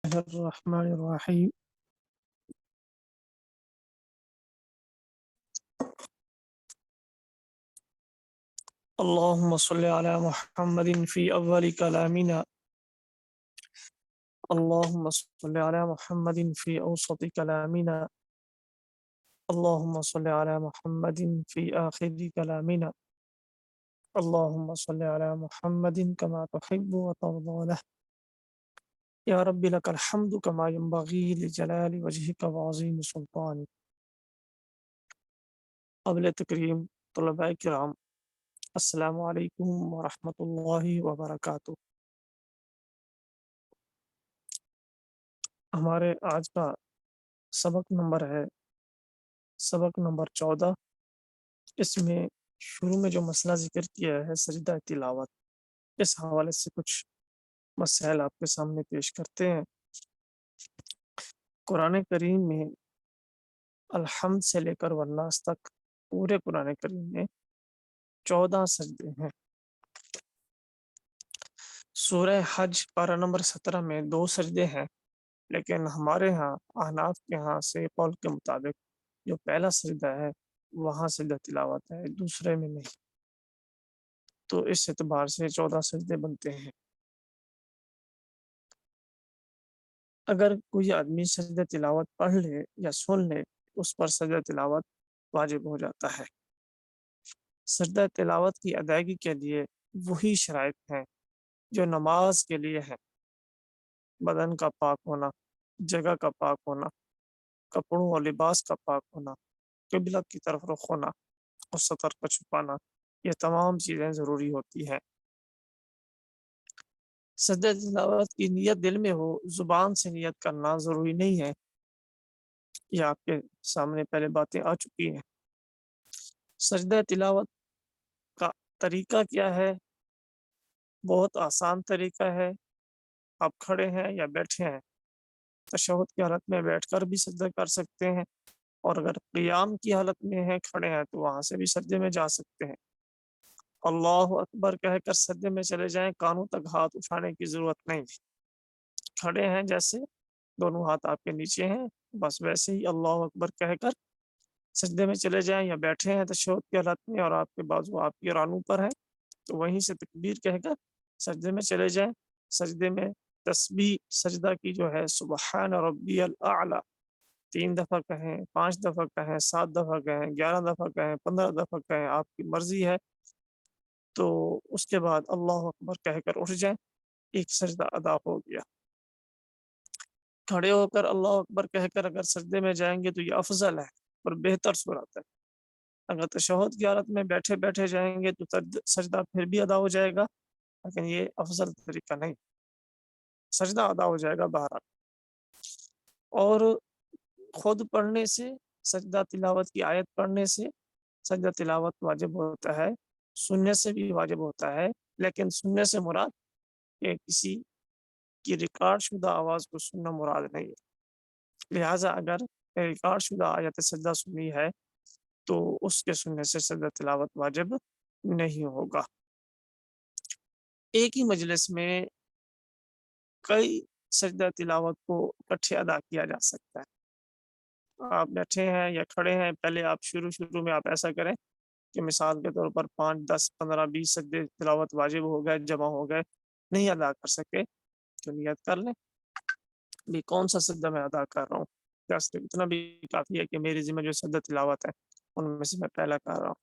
الله الرحمن الرحيم. اللهم صل على محمد في أول كلامنا. اللهم صل على محمد في أوسط كلامنا. اللهم صل على محمد في آخر كلامنا. اللهم صل على محمد كما تحب وترضى له. يا رب لك الحمد كما ينبغي لجلال وجهك وعظيم سلطانك. قبل تکریم طلباء کرام، السلام علیکم ورحمۃ اللہ وبرکاتہ۔ ہمارے آج کا سبق نمبر 14۔ اس میں شروع میں جو مسئلہ ذکر کیا ہے سجدہ تلاوت، اس حوالے سے کچھ مسائل آپ کے سامنے پیش کرتے ہیں۔ قرآن کریم میں الحمد سے لے کر والناس تک پورے قرآن کریم میں 14 سجدے ہیں۔ سورہ حج پارہ نمبر 17 میں 2 سجدے ہیں، لیکن ہمارے ہاں احناف کے ہاں سے قول کے مطابق جو پہلا سجدہ ہے وہاں سجدہ تلاوت ہے، دوسرے میں نہیں، تو اس اعتبار سے 14 سجدے بنتے ہیں۔ اگر کوئی آدمی سجدہ تلاوت پڑھ لے یا سن لے اس پر سجدہ تلاوت واجب ہو جاتا ہے۔ سجدہ تلاوت کی ادائیگی کے لیے وہی شرائط ہیں جو نماز کے لیے ہیں: بدن کا پاک ہونا، جگہ کا پاک ہونا، کپڑوں اور لباس کا پاک ہونا، قبلہ کی طرف رخ ہونا اور سطر کو چھپانا، یہ تمام چیزیں ضروری ہوتی ہیں۔ سجدہ تلاوت کی نیت دل میں ہو، زبان سے نیت کرنا ضروری نہیں ہے، یہ آپ کے سامنے پہلے باتیں آ چکی ہیں۔ سجدہ تلاوت کا طریقہ کیا ہے؟ بہت آسان طریقہ ہے۔ آپ کھڑے ہیں یا بیٹھے ہیں، تشہد کی حالت میں بیٹھ کر بھی سجدہ کر سکتے ہیں، اور اگر قیام کی حالت میں ہیں، کھڑے ہیں، تو وہاں سے بھی سجدے میں جا سکتے ہیں۔ اللہ اکبر کہہ کر سجدے میں چلے جائیں، کانوں تک ہاتھ اٹھانے کی ضرورت نہیں۔ کھڑے ہیں جیسے دونوں ہاتھ آپ کے نیچے ہیں، بس ویسے ہی اللہ اکبر کہہ کر سجدے میں چلے جائیں، یا بیٹھے ہیں تشہد کی حالت میں اور آپ کے بازو آپ کی رانوں پر ہے، تو وہیں سے تکبیر کہہ کر سجدے میں چلے جائیں۔ سجدے میں تسبیح سجدہ کی جو ہے سبحان ربی الاعلی 3 دفعہ کہیں، 5 دفعہ کہیں، 7 دفعہ کہیں، 11 دفعہ کہیں، 15 دفعہ کہیں، آپ کی مرضی ہے۔ تو اس کے بعد اللہ اکبر کہہ کر اٹھ جائیں، ایک سجدہ ادا ہو گیا۔ کھڑے ہو کر اللہ اکبر کہہ کر اگر سجدے میں جائیں گے تو یہ افضل ہے اور بہتر صورت ہے۔ اگر تشہد کی حالت میں بیٹھے بیٹھے جائیں گے تو سجدہ پھر بھی ادا ہو جائے گا، لیکن یہ افضل طریقہ نہیں، سجدہ ادا ہو جائے گا بہرحال۔ اور خود پڑھنے سے، سجدہ تلاوت کی آیت پڑھنے سے سجدہ تلاوت واجب ہوتا ہے، سننے سے بھی واجب ہوتا ہے، لیکن سننے سے مراد کہ کسی کی ریکارڈ شدہ آواز کو سننا مراد نہیں ہے۔ لہٰذا اگر ریکارڈ شدہ آیت سجدہ سنی ہے تو اس کے سننے سے سجدہ تلاوت واجب نہیں ہوگا۔ ایک ہی مجلس میں کئی سجدہ تلاوت کو اکٹھے ادا کیا جا سکتا ہے۔ آپ بیٹھے ہیں یا کھڑے ہیں، پہلے آپ شروع میں آپ ایسا کریں کہ مثال کے طور پر 5 10 15 20 سجدے تلاوت واجب ہو گئے، جمع ہو گئے، نہیں ادا کر سکے تو نیت کر لیں بھی کون سا سجدہ میں ادا کر رہا ہوں، بس اتنا بھی کافی ہے کہ میری ذمہ جو سجدہ تلاوت ہے ان میں سے میں پہلا کر رہا ہوں۔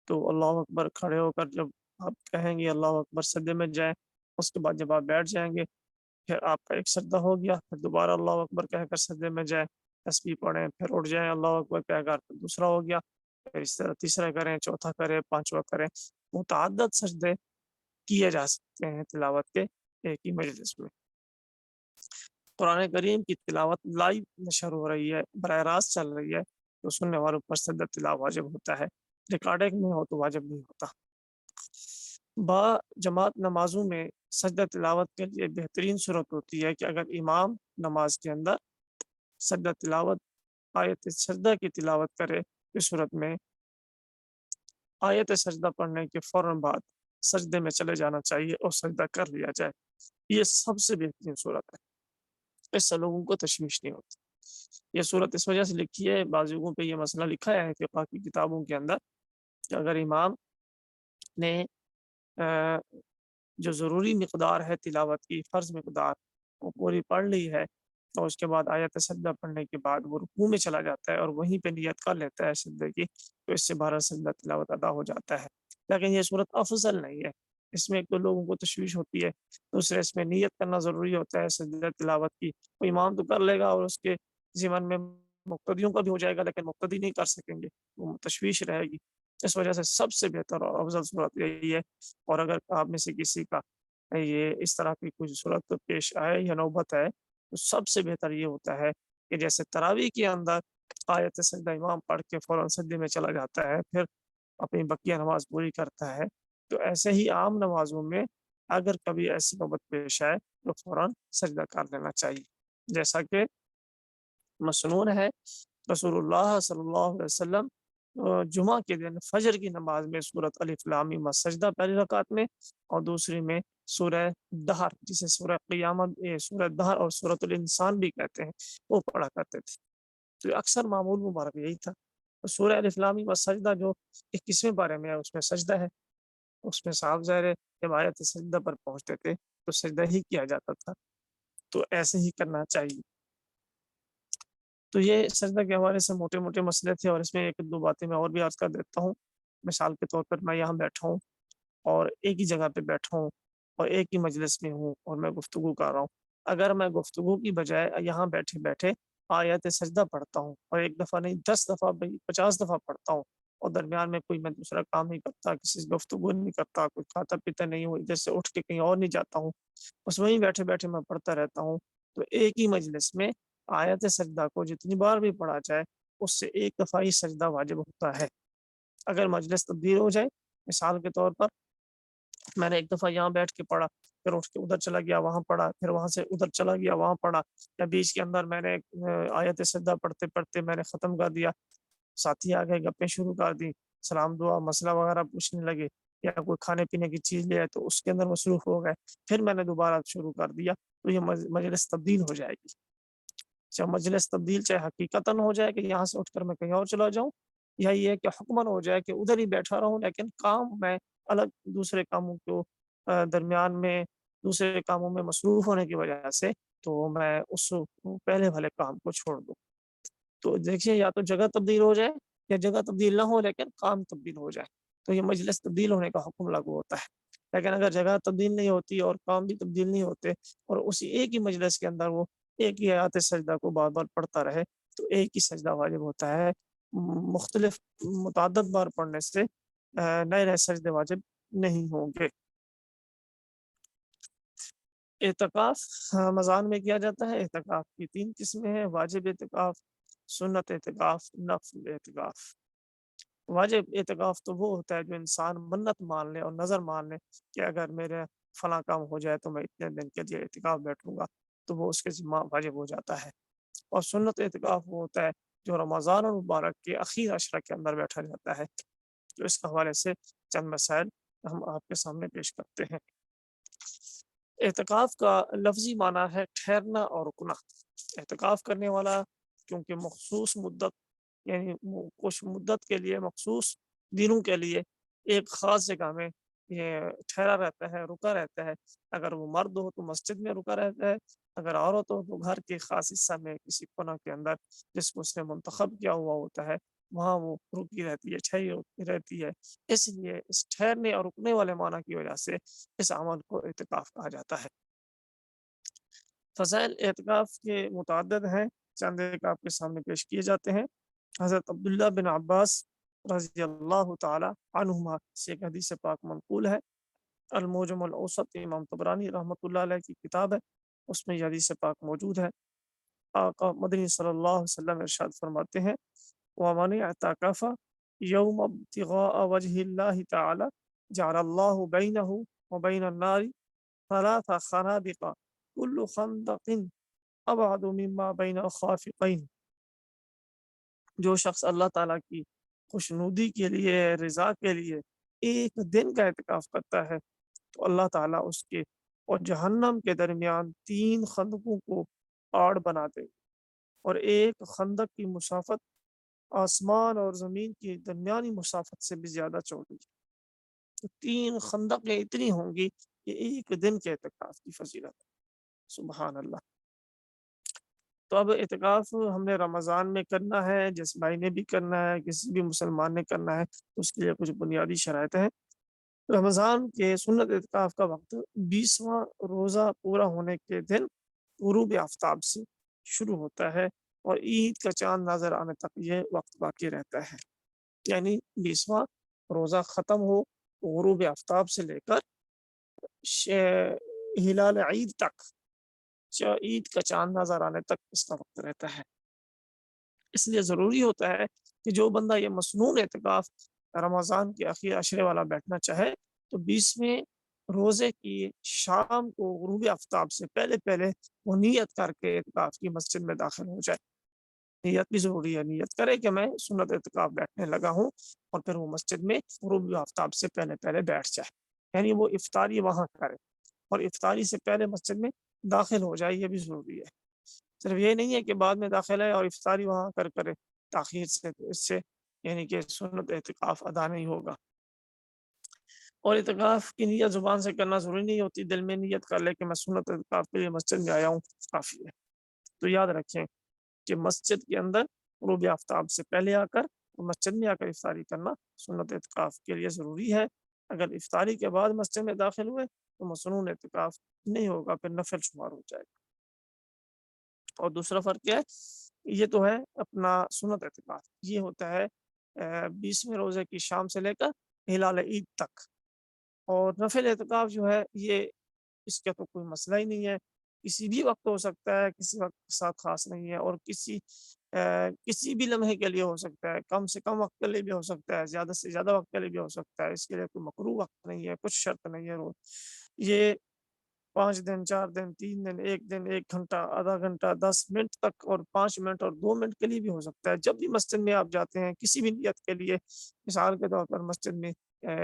تو اللہ اکبر کھڑے ہو کر جب آپ کہیں گے اللہ اکبر سجدے میں جائیں، اس کے بعد جب آپ بیٹھ جائیں گے پھر آپ کا ایک سجدہ ہو گیا، پھر دوبارہ اللہ اکبر کہہ کر سجدے میں جائیں، تسبیح پڑھیں، پھر اٹھ جائیں، اللہ اکبر کہہ کر پھر دوسرا ہو گیا، پھر اس طرح تیسرا کریں، چوتھا کریں، پانچواں کریں۔ متعدد سجدے کیے جا سکتے ہیں تلاوت کے ایک ہی مجلس میں۔ قرآن کریم کی تلاوت لائیو نشر ہو رہی ہے، براہ راست چل رہی ہے، تو سننے والوں پر سجدہ تلاوت واجب ہوتا ہے، ریکارڈنگ میں ہو تو واجب نہیں ہوتا۔ با جماعت نمازوں میں سجدہ تلاوت کے لیے بہترین صورت ہوتی ہے کہ اگر امام نماز کے اندر سجدہ تلاوت آیت سجدہ کی تلاوت کرے، اس صورت میں آیت سجدہ پڑھنے کے فوراً بعد سجدے میں چلے جانا چاہیے اور سجدہ کر لیا جائے، یہ سب سے بہترین صورت ہے۔ اس سے لوگوں کو تشویش نہیں ہوتی۔ یہ صورت اس وجہ سے لکھی ہے، بعض لوگوں پہ یہ مسئلہ لکھا ہے فقہ کی کتابوں کے اندر کہ اگر امام نے جو ضروری مقدار ہے تلاوت کی، فرض مقدار، وہ پوری پڑھ لی ہے، اور اس کے بعد آیت سجدہ پڑھنے کے بعد وہ رکوع میں چلا جاتا ہے اور وہیں پہ نیت کر لیتا ہے سجدے کی، تو اس سے 12 سجدہ تلاوت ادا ہو جاتا ہے۔ لیکن یہ صورت افضل نہیں ہے، اس میں ایک تو لوگوں کو تشویش ہوتی ہے، دوسرے اس میں نیت کرنا ضروری ہوتا ہے سجدہ تلاوت کی۔ وہ امام تو کر لے گا اور اس کے ضمن میں مقتدیوں کا بھی ہو جائے گا، لیکن مقتدی نہیں کر سکیں گے، وہ تشویش رہے گی۔ اس وجہ سے سب سے بہتر اور افضل صورت یہی ہے۔ اور اگر آپ میں سے کسی کا یہ اس طرح کی کوئی صورت پیش آئے یا نوبت ہے، تو سب سے بہتر یہ ہوتا ہے کہ جیسے تراویح کے اندر آیت سجدہ امام پڑھ کے فوراً سجدے میں چلا جاتا ہے، پھر اپنی بقیہ نماز پوری کرتا ہے، تو ایسے ہی عام نمازوں میں اگر کبھی ایسی نوبت پیش آئے تو فوراً سجدہ کر لینا چاہیے، جیسا کہ مسنون ہے رسول اللہ صلی اللہ علیہ وسلم جمعہ کے دن فجر کی نماز میں سورۃ الف لام میم سجدہ پہلی رکعت میں، اور دوسری میں سورہ دہر، جسے سورہ قیامت، سورہ دہر اور سورۃ الانسان بھی کہتے ہیں، وہ پڑھا کرتے تھے۔ تو اکثر معمول مبارک یہی تھا۔ سورہ الف لام میم سجدہ جو 21ویں پارے میں ہے، اس میں سجدہ ہے، اس میں صاف ظاہر ہے جب آیت سجدہ پر پہنچتے تھے تو سجدہ ہی کیا جاتا تھا، تو ایسے ہی کرنا چاہیے۔ تو یہ سجدہ کے حوالے سے موٹے موٹے مسئلے تھے، اور اس میں ایک دو باتیں میں اور بھی عرض کر دیتا ہوں۔ مثال کے طور پر میں یہاں بیٹھا ہوں اور ایک ہی جگہ پہ بیٹھا ہوں اور ایک ہی مجلس میں ہوں اور میں گفتگو کر رہا ہوں۔ اگر میں گفتگو کی بجائے یہاں بیٹھے بیٹھے آیت سجدہ پڑھتا ہوں، اور ایک دفعہ نہیں 10 دفعہ 50 دفعہ پڑھتا ہوں، اور درمیان میں کوئی میں دوسرا کام نہیں کرتا، کسی سے گفتگو نہیں کرتا، کوئی کھاتا پیتا نہیں ہو، ادھر سے اٹھ کے کہیں اور نہیں جاتا ہوں، بس وہیں بیٹھے بیٹھے میں پڑھتا رہتا ہوں، تو ایک ہی مجلس میں آیت سجدہ کو جتنی بار بھی پڑھا جائے اس سے ایک دفعہ ہی سجدہ واجب ہوتا ہے۔ اگر مجلس تبدیل ہو جائے، مثال کے طور پر میں نے ایک دفعہ یہاں بیٹھ کے پڑھا، پھر اٹھ کے ادھر چلا گیا وہاں پڑھا، پھر وہاں سے ادھر چلا گیا وہاں پڑھا، یا بیچ کے اندر میں نے آیت سجدہ پڑھتے پڑھتے میں نے ختم کر دیا، ساتھی آ گئے گپیں شروع کر دی، سلام دعا مسئلہ وغیرہ پوچھنے لگے، یا کوئی کھانے پینے کی چیز لے آئے تو اس کے اندر مصروف ہو گئے، پھر میں نے دوبارہ شروع کر دیا، تو یہ مجلس تبدیل ہو جائے گی۔ چاہے مجلس تبدیل چاہے حقیقتاً ہو جائے کہ یہاں سے اٹھ کر میں کہیں اور چلا جاؤں، یا یہ ہے کہ حکماً ہو جائے کہ ادھر ہی بیٹھا رہوں، لیکن کام میں الگ دوسرے کاموں کو درمیان میں دوسرے کاموں میں مصروف ہونے کی وجہ سے تو میں اس پہلے والے کام کو چھوڑ دوں۔ تو دیکھیے، یا تو جگہ تبدیل ہو جائے یا جگہ تبدیل نہ ہو لیکن کام تبدیل ہو جائے، تو یہ مجلس تبدیل ہونے کا حکم لاگو ہوتا ہے۔ لیکن اگر جگہ تبدیل نہیں ہوتی اور کام بھی تبدیل نہیں ہوتے، اور اسی ایک ہی مجلس کے اندر وہ ایک ہی آیت سجدہ کو بار بار پڑھتا رہے، تو ایک ہی سجدہ واجب ہوتا ہے، مختلف متعدد بار پڑھنے سے نئے نئے سجدے واجب نہیں ہوں گے۔ اعتکاف رمضان میں کیا جاتا ہے۔ اعتکاف کی 3 قسمیں ہیں: واجب اعتکاف، سنت اعتکاف، نفل اعتکاف۔ واجب اعتکاف تو وہ ہوتا ہے جو انسان منت مان لے اور نظر مان لے کہ اگر میرے فلاں کام ہو جائے تو میں اتنے دن کے لیے اعتکاف بیٹھوں گا، تو وہ اس کے ذمہ واجب ہو جاتا ہے۔ اور سنت اعتکاف وہ ہوتا ہے جو رمضان المبارک کے اخیر عشرہ کے اندر بیٹھا جاتا ہے۔ تو اس حوالے سے چند مسائل ہم آپ کے سامنے پیش کرتے ہیں۔ اعتکاف کا لفظی معنی ہے ٹھہرنا اور رکنا۔ اعتکاف کرنے والا کیونکہ مخصوص مدت، یعنی کچھ مدت کے لیے، مخصوص دنوں کے لیے ایک خاص جگہ میں یہ ٹھہرا رہتا ہے، رکا رہتا ہے۔ اگر وہ مرد ہو تو مسجد میں رکا رہتا ہے، اگر عورت ہو تو گھر کے خاص حصہ میں کسی کونا کے اندر جس کو اس نے منتخب کیا ہوا ہوتا ہے وہاں وہ رکی رہتی ہے، ٹھہری رہتی ہے۔ اس لیے اس ٹھہرنے اور رکنے والے معنی کی وجہ سے اس عمل کو اعتکاف کہا جاتا ہے۔ فضائل اعتکاف کے متعدد ہیں، چند ایک آپ کے سامنے پیش کیے جاتے ہیں۔ حضرت عبداللہ بن عباس رضی اللہ تعالی عنہما سے ایک حدیث پاک منقول ہے، المعجم الاوسط امام طبرانی رحمۃ اللہ علیہ کی کتاب ہے، اس میں یہ حدیث پاک موجود ہے۔ آقا مدنی صلی اللہ علیہ وسلم ارشاد فرماتے ہیں: وَمَنِ اعْتَكَفَ يَوْمَ ابْتِغَاءَ وَجْهِ اللَّهِ تَعَالَى جَعَلَ اللَّهُ بَيْنَهُ وَبَيْنَ النَّارِ 3 خَنَادِقَ كُلُّ خَندَقٍ أَبْعَدُ مِمَّا بَيْنَ الْخَافِقَيْنِ۔ جو شخص اللہ تعالیٰ کی خوشنودی کے لیے، رضا کے لیے ایک دن کا اعتکاف کرتا ہے تو اللہ تعالیٰ اس کے اور جہنم کے درمیان 3 خندقوں کو پہاڑ بنا دے اور ایک خندق کی مسافت آسمان اور زمین کی درمیانی مسافت سے بھی زیادہ چوڑی ہے۔ تو 3 خندقیں اتنی ہوں گی کہ ایک دن کے اعتکاف کی فضیلت ہے۔ سبحان اللہ۔ تو اب اعتکاف ہم نے رمضان میں کرنا ہے، جس بھائی نے بھی کرنا ہے، کسی بھی مسلمان نے کرنا ہے، اس کے لیے کچھ بنیادی شرائط ہیں۔ رمضان کے سنت اعتکاف کا وقت 20واں روزہ پورا ہونے کے دن غروب آفتاب سے شروع ہوتا ہے اور عید کا چاند نظر آنے تک یہ وقت باقی رہتا ہے، یعنی 20واں روزہ ختم ہو، غروب آفتاب سے لے کر ہلال عید تک، عید کا چاند نظر آنے تک اس کا وقت رہتا ہے۔ اس لیے ضروری ہوتا ہے کہ جو بندہ یہ مسنون اعتکاف رمضان کے آخری عشرے والا بیٹھنا چاہے تو 20ویں روزے کی شام کو غروب آفتاب سے پہلے وہ نیت کر کے اعتکاف کی مسجد میں داخل ہو جائے۔ نیت بھی ضروری ہے، نیت کرے کہ میں سنت اعتکاف بیٹھنے لگا ہوں، اور پھر وہ مسجد میں غروب آفتاب سے پہلے بیٹھ جائے، یعنی وہ افطاری وہاں کرے اور افطاری سے پہلے مسجد میں داخل ہو جائے، یہ بھی ضروری ہے۔ صرف یہ نہیں ہے کہ بعد میں داخل ہے اور افطاری وہاں کرے تاخیر سے، اس سے یعنی کہ سنت اعتکاف ادا نہیں ہوگا۔ اور اعتکاف کی نیت زبان سے کرنا ضروری نہیں ہوتی، دل میں نیت کر لے کہ میں سنت اعتکاف کے لیے مسجد میں آیا ہوں، کافی ہے۔ تو یاد رکھیں کہ مسجد کے اندر غروب آفتاب سے پہلے آ کر مسجد میں آ کر افطاری کرنا سنت اعتکاف کے لیے ضروری ہے۔ اگر افطاری کے بعد مسجد میں داخل ہوئے تو مسنون اعتکاف نہیں ہوگا، پھر نفل شمار ہو جائے گا۔ اور دوسرا فرق کیا ہے، یہ تو ہے اپنا سنت اعتکاف، یہ ہوتا ہے 20ویں روزے کی شام سے لے کر ہلال عید تک۔ اور نفل اعتکاف جو ہے یہ اس کا تو کوئی مسئلہ ہی نہیں ہے، کسی بھی وقت ہو سکتا ہے، کسی وقت کے ساتھ خاص نہیں ہے، اور کسی بھی لمحے کے لیے ہو سکتا ہے، کم سے کم وقت کے لیے بھی ہو سکتا ہے، زیادہ سے زیادہ وقت کے لیے بھی ہو سکتا ہے، اس کے لیے کوئی مکروہ وقت نہیں ہے، کچھ شرط نہیں ہے۔ یہ 5 دن، 4 دن، 3 دن، 1 دن، 1 گھنٹہ، آدھا گھنٹہ، 10 منٹ تک، اور 5 منٹ اور 2 منٹ کے لیے بھی ہو سکتا ہے۔ جب بھی مسجد میں آپ جاتے ہیں کسی بھی نیت کے لیے، مثال کے طور پر مسجد میں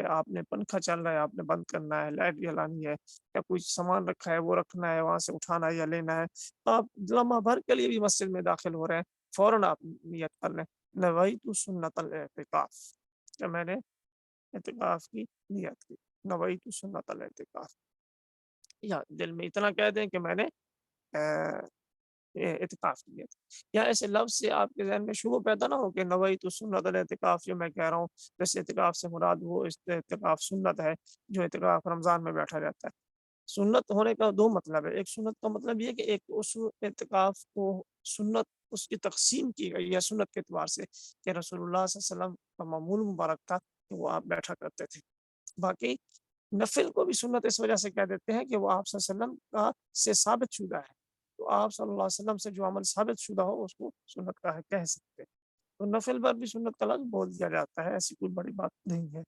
آپ نے پنکھا چل رہا ہے، آپ نے بند کرنا ہے، لائٹ جلانی ہے، یا کوئی سامان رکھا ہے وہ رکھنا ہے، وہاں سے اٹھانا ہے یا لینا ہے، تو آپ لمحہ بھر کے لیے بھی مسجد میں داخل ہو رہے ہیں، فوراً آپ نیت کر لیں، نویت سنت الاعتکاف، کہ میں نے اعتکاف کی نیت کی، نویت سنت الاعتکاف، یا دل میں اتنا کہہ دیں کہ میں نے اعتکاف کی نیت، یا ایسے لفظ سے آپ کے ذہن میں شبہ پیدا نہ ہو کہ نویت سنت الاعتکاف جو میں کہہ رہا ہوں، جیسے اعتکاف سے مراد وہ اعتکاف سنت ہے جو اعتکاف رمضان میں بیٹھا جاتا ہے۔ سنت ہونے کا 2 مطلب ہے، ایک سنت کا مطلب یہ کہ ایک اس اعتکاف کو سنت اس کی تقسیم کی گئی ہے سنت کے اعتبار سے، کہ رسول اللہ صلی اللہ علیہ وسلم کا معمول مبارک تھا کہ وہ آپ بیٹھا کرتے تھے۔ باقی نفل کو بھی سنت اس وجہ سے کہہ دیتے ہیں کہ وہ آپ صلی اللہ علیہ وسلم کا سے ثابت شدہ ہے، تو آپ صلی اللہ علیہ وسلم سے جو عمل ثابت شدہ ہو اس کو سنت کا ہے کہہ سکتے ہیں۔ تو نفل پر بھی سنت کا لفظ بول دیا جاتا ہے، ایسی کوئی بڑی بات نہیں ہے۔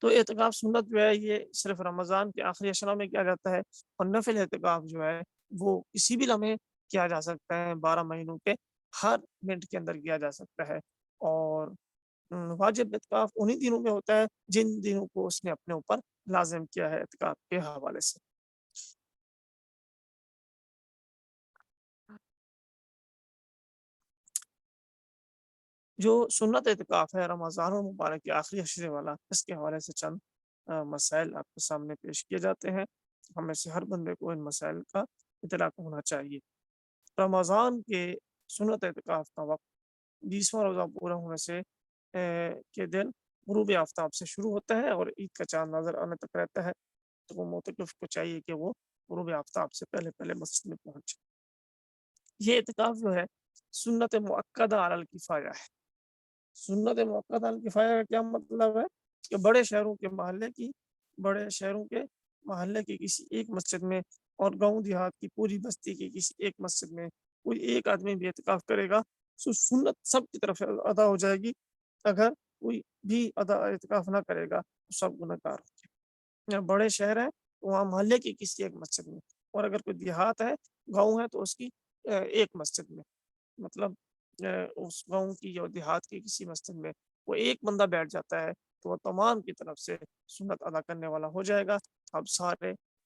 تو اعتکاف سنت جو ہے یہ صرف رمضان کے آخری اشرا میں کیا جاتا ہے، اور نفل اعتکاف جو ہے وہ کسی بھی لمحے کیا جا سکتا ہے، 12 مہینوں کے ہر منٹ کے اندر کیا جا سکتا ہے۔ اور واجب اعتکاف انہی دنوں میں ہوتا ہے جن دنوں کو اس نے اپنے اوپر لازم کیا ہے اعتکاف کے حوالے سے۔ جو سنت اعتکاف ہے رمضان المبارک کے آخری عشرے والا، اس کے حوالے سے چند مسائل آپ کے سامنے پیش کیے جاتے ہیں، ہمیں سے ہر بندے کو ان مسائل کا اطلاع ہونا چاہیے۔ رمضان کے سنت اعتکاف کا وقت 20واں روزہ پورا ہونے سے کے دن غروب آفتاب سے شروع ہوتا ہے اور عید کا چاند نظر آنے تک رہتا ہے، تو وہ معتکف کو چاہیے کہ وہ غروب آفتاب سے پہلے مسجد میں پہنچے۔ یہ اعتکاف جو ہے سنت مؤکدہ علی الکفایہ ہے۔ سنت مؤکدہ علی الکفایہ کا کیا مطلب ہے کہ بڑے شہروں کے محلے کی کسی ایک مسجد میں، اور گاؤں دیہات کی پوری بستی کی کسی ایک مسجد میں کوئی ایک آدمی بھی اعتکاف کرے گا تو سنت سب کی طرف ادا ہو جائے گی۔ اگر کوئی بھی اعتکاف نہ کرے گا تو سب گنہگار ہوں گے۔ بڑے شہر ہیں تو وہاں محلے کی کسی ایک مسجد میں، اور اگر کوئی دیہات ہے، گاؤں ہے، تو اس کی ایک مسجد میں، مطلب اس گاؤں کی یا دیہات کی کسی مسجد میں وہ ایک بندہ بیٹھ جاتا ہے تو وہ تمام کی طرف سے سنت ادا کرنے والا ہو جائے گا۔ اب سارے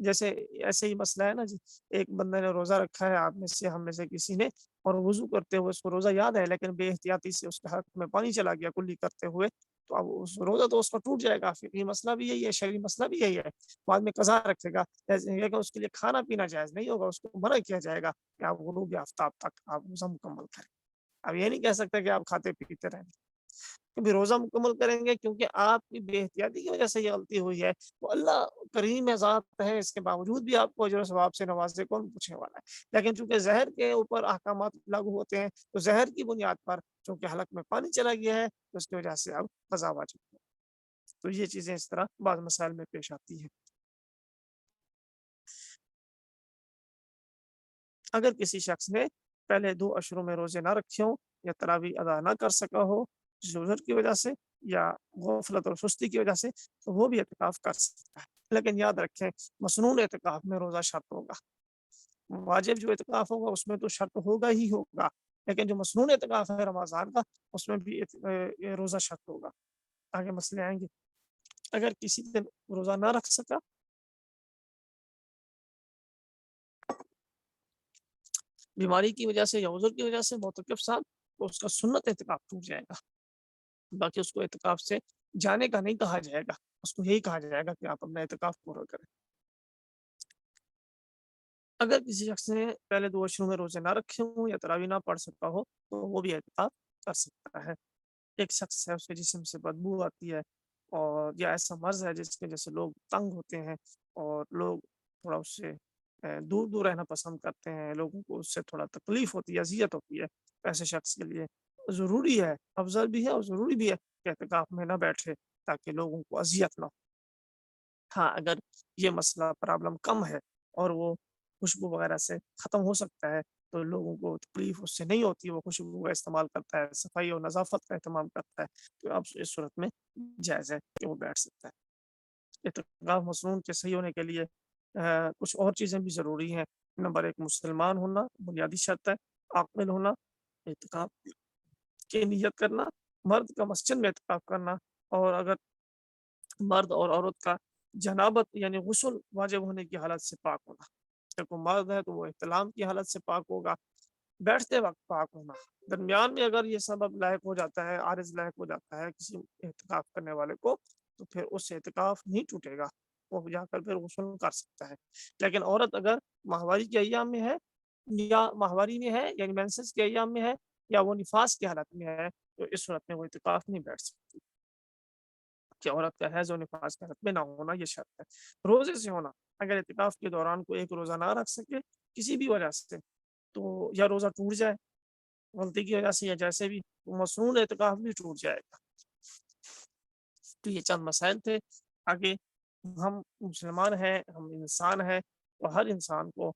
جیسے ایسے ہی مسئلہ ہے نا جی، ایک بندے نے روزہ رکھا ہے، آپ میں سے ہم میں سے کسی نے، اور وضو کرتے ہوئے اس کو روزہ یاد ہے لیکن بے احتیاطی سے اس کے حق میں پانی چلا گیا کلی کرتے ہوئے، تو اب اس روزہ تو اس کا ٹوٹ جائے گا. پھر یہ مسئلہ بھی یہی ہے، شرعی مسئلہ بھی یہی ہے. بعد میں قضا رکھے گا، لیکن اس کے لیے کھانا پینا جائز نہیں ہوگا، اس کو منع کیا جائے گا کہ آپ غروب آفتاب تک آپ روزہ مکمل کریں. اب یہ نہیں کہہ سکتے کہ آپ کھاتے پیتے رہیں گے، کبھی روزہ مکمل کریں گے کیونکہ آپ کی بے احتیاطی کی وجہ سے یہ غلطی ہوئی ہے. تو اللہ کریم ذات ہے، اس کے باوجود بھی آپ کو اجر و ثواب سے نوازے، کون پوچھنے والا ہے. لیکن چونکہ زہر کے اوپر احکامات لاگو ہوتے ہیں، تو زہر کی بنیاد پر چونکہ حلق میں پانی چلا گیا ہے، تو اس کی وجہ سے اب قضا واجب ہے. تو یہ چیزیں اس طرح بعض مسائل میں پیش آتی ہیں. اگر کسی شخص نے پہلے 2 اشروں میں روزے نہ رکھے ہوں یا تراویح ادا نہ کر سکا ہو ضرورت کی وجہ سے یا غفلت اور سستی کی وجہ سے، تو وہ بھی اعتکاف کر سکتا ہے. لیکن یاد رکھیں، مسنون اعتکاف میں روزہ شرط ہوگا. واجب جو اعتکاف ہوگا اس میں تو شرط ہوگا ہی ہوگا، لیکن جو مسنون اعتکاف ہے رمضان کا، اس میں بھی روزہ شرط ہوگا. آگے مسئلے آئیں گے. اگر کسی دن روزہ نہ رکھ سکا، بیماری کی وجہ سے یا عذر کی وجہ سے، معتکف صاحب، تو اس کا سنت اعتکاف ٹوٹ جائے گا. باقی اس کو اعتکاف سے جانے کا نہیں کہا جائے گا، اس کو یہی کہا جائے گا کہ آپ اپنا اعتکاف پورا کریں. اگر کسی شخص نے پہلے 2 اشروں میں روزے نہ رکھے ہوں یا تراویح نہ پڑھ سکتا ہو، تو وہ بھی اعتکاف کر سکتا ہے. ایک شخص ہے، اس کے جسم سے بدبو آتی ہے، اور یا ایسا مرض ہے جس کے جیسے لوگ تنگ ہوتے ہیں اور لوگ تھوڑا اس سے دور دور رہنا پسند کرتے ہیں، لوگوں کو اس سے تھوڑا تکلیف ہوتی ہے، اذیت ہوتی ہے. ایسے شخص کے لیے ضروری ہے، افضل بھی ہے اور ضروری بھی ہے کہ اعتکاف میں نہ بیٹھے تاکہ لوگوں کو اذیت نہ ہو. ہاں، اگر یہ مسئلہ پرابلم کم ہے اور وہ خوشبو وغیرہ سے ختم ہو سکتا ہے، تو لوگوں کو تکلیف اس سے نہیں ہوتی، وہ خوشبو کا استعمال کرتا ہے، صفائی اور نظافت کا اہتمام کرتا ہے، تو اب اس صورت میں جائز ہے کہ وہ بیٹھ سکتا ہے. اعتکاف مسنون کے صحیح ہونے کے لیے کچھ اور چیزیں بھی ضروری ہیں. نمبر 1، مسلمان ہونا بنیادی شرط ہے. عاقل ہونا، اعتکاف کی نیت کرنا، مرد کا مسجد میں اعتکاف کرنا، اور اگر مرد اور عورت کا جنابت یعنی غسل واجب ہونے کی حالت سے پاک ہونا. جب وہ مرد ہے تو وہ احتلام کی حالت سے پاک ہوگا. بیٹھتے وقت پاک ہونا. درمیان میں اگر یہ سبب لاحق ہو جاتا ہے، عارض لاحق ہو جاتا ہے کسی اعتکاف کرنے والے کو، تو پھر اس سے اعتکاف نہیں ٹوٹے گا، وہ جا کر پھر غسل کر سکتا ہے. لیکن عورت اگر ماہواری کے ایام میں ہے، یا ماہواری میں ہے یعنی مینسس کے ایام میں ہے، یا وہ نفاس کی حالت میں ہے، تو اس صورت میں وہ اعتکاف نہیں بیٹھ سکتی. کہ عورت کا حیض و نفاس کی حالت میں نہ ہونا یہ شرط ہے. روزے سے ہونا، اگر اعتکاف کے دوران کوئی ایک روزہ نہ رکھ سکے کسی بھی وجہ سے، تو یا روزہ ٹوٹ جائے غلطی کی وجہ سے یا جیسے بھی، مسنون اعتکاف بھی ٹوٹ جائے گا. تو یہ چند مسائل تھے. آگے ہم مسلمان ہیں، ہم انسان ہیں، تو ہر انسان کو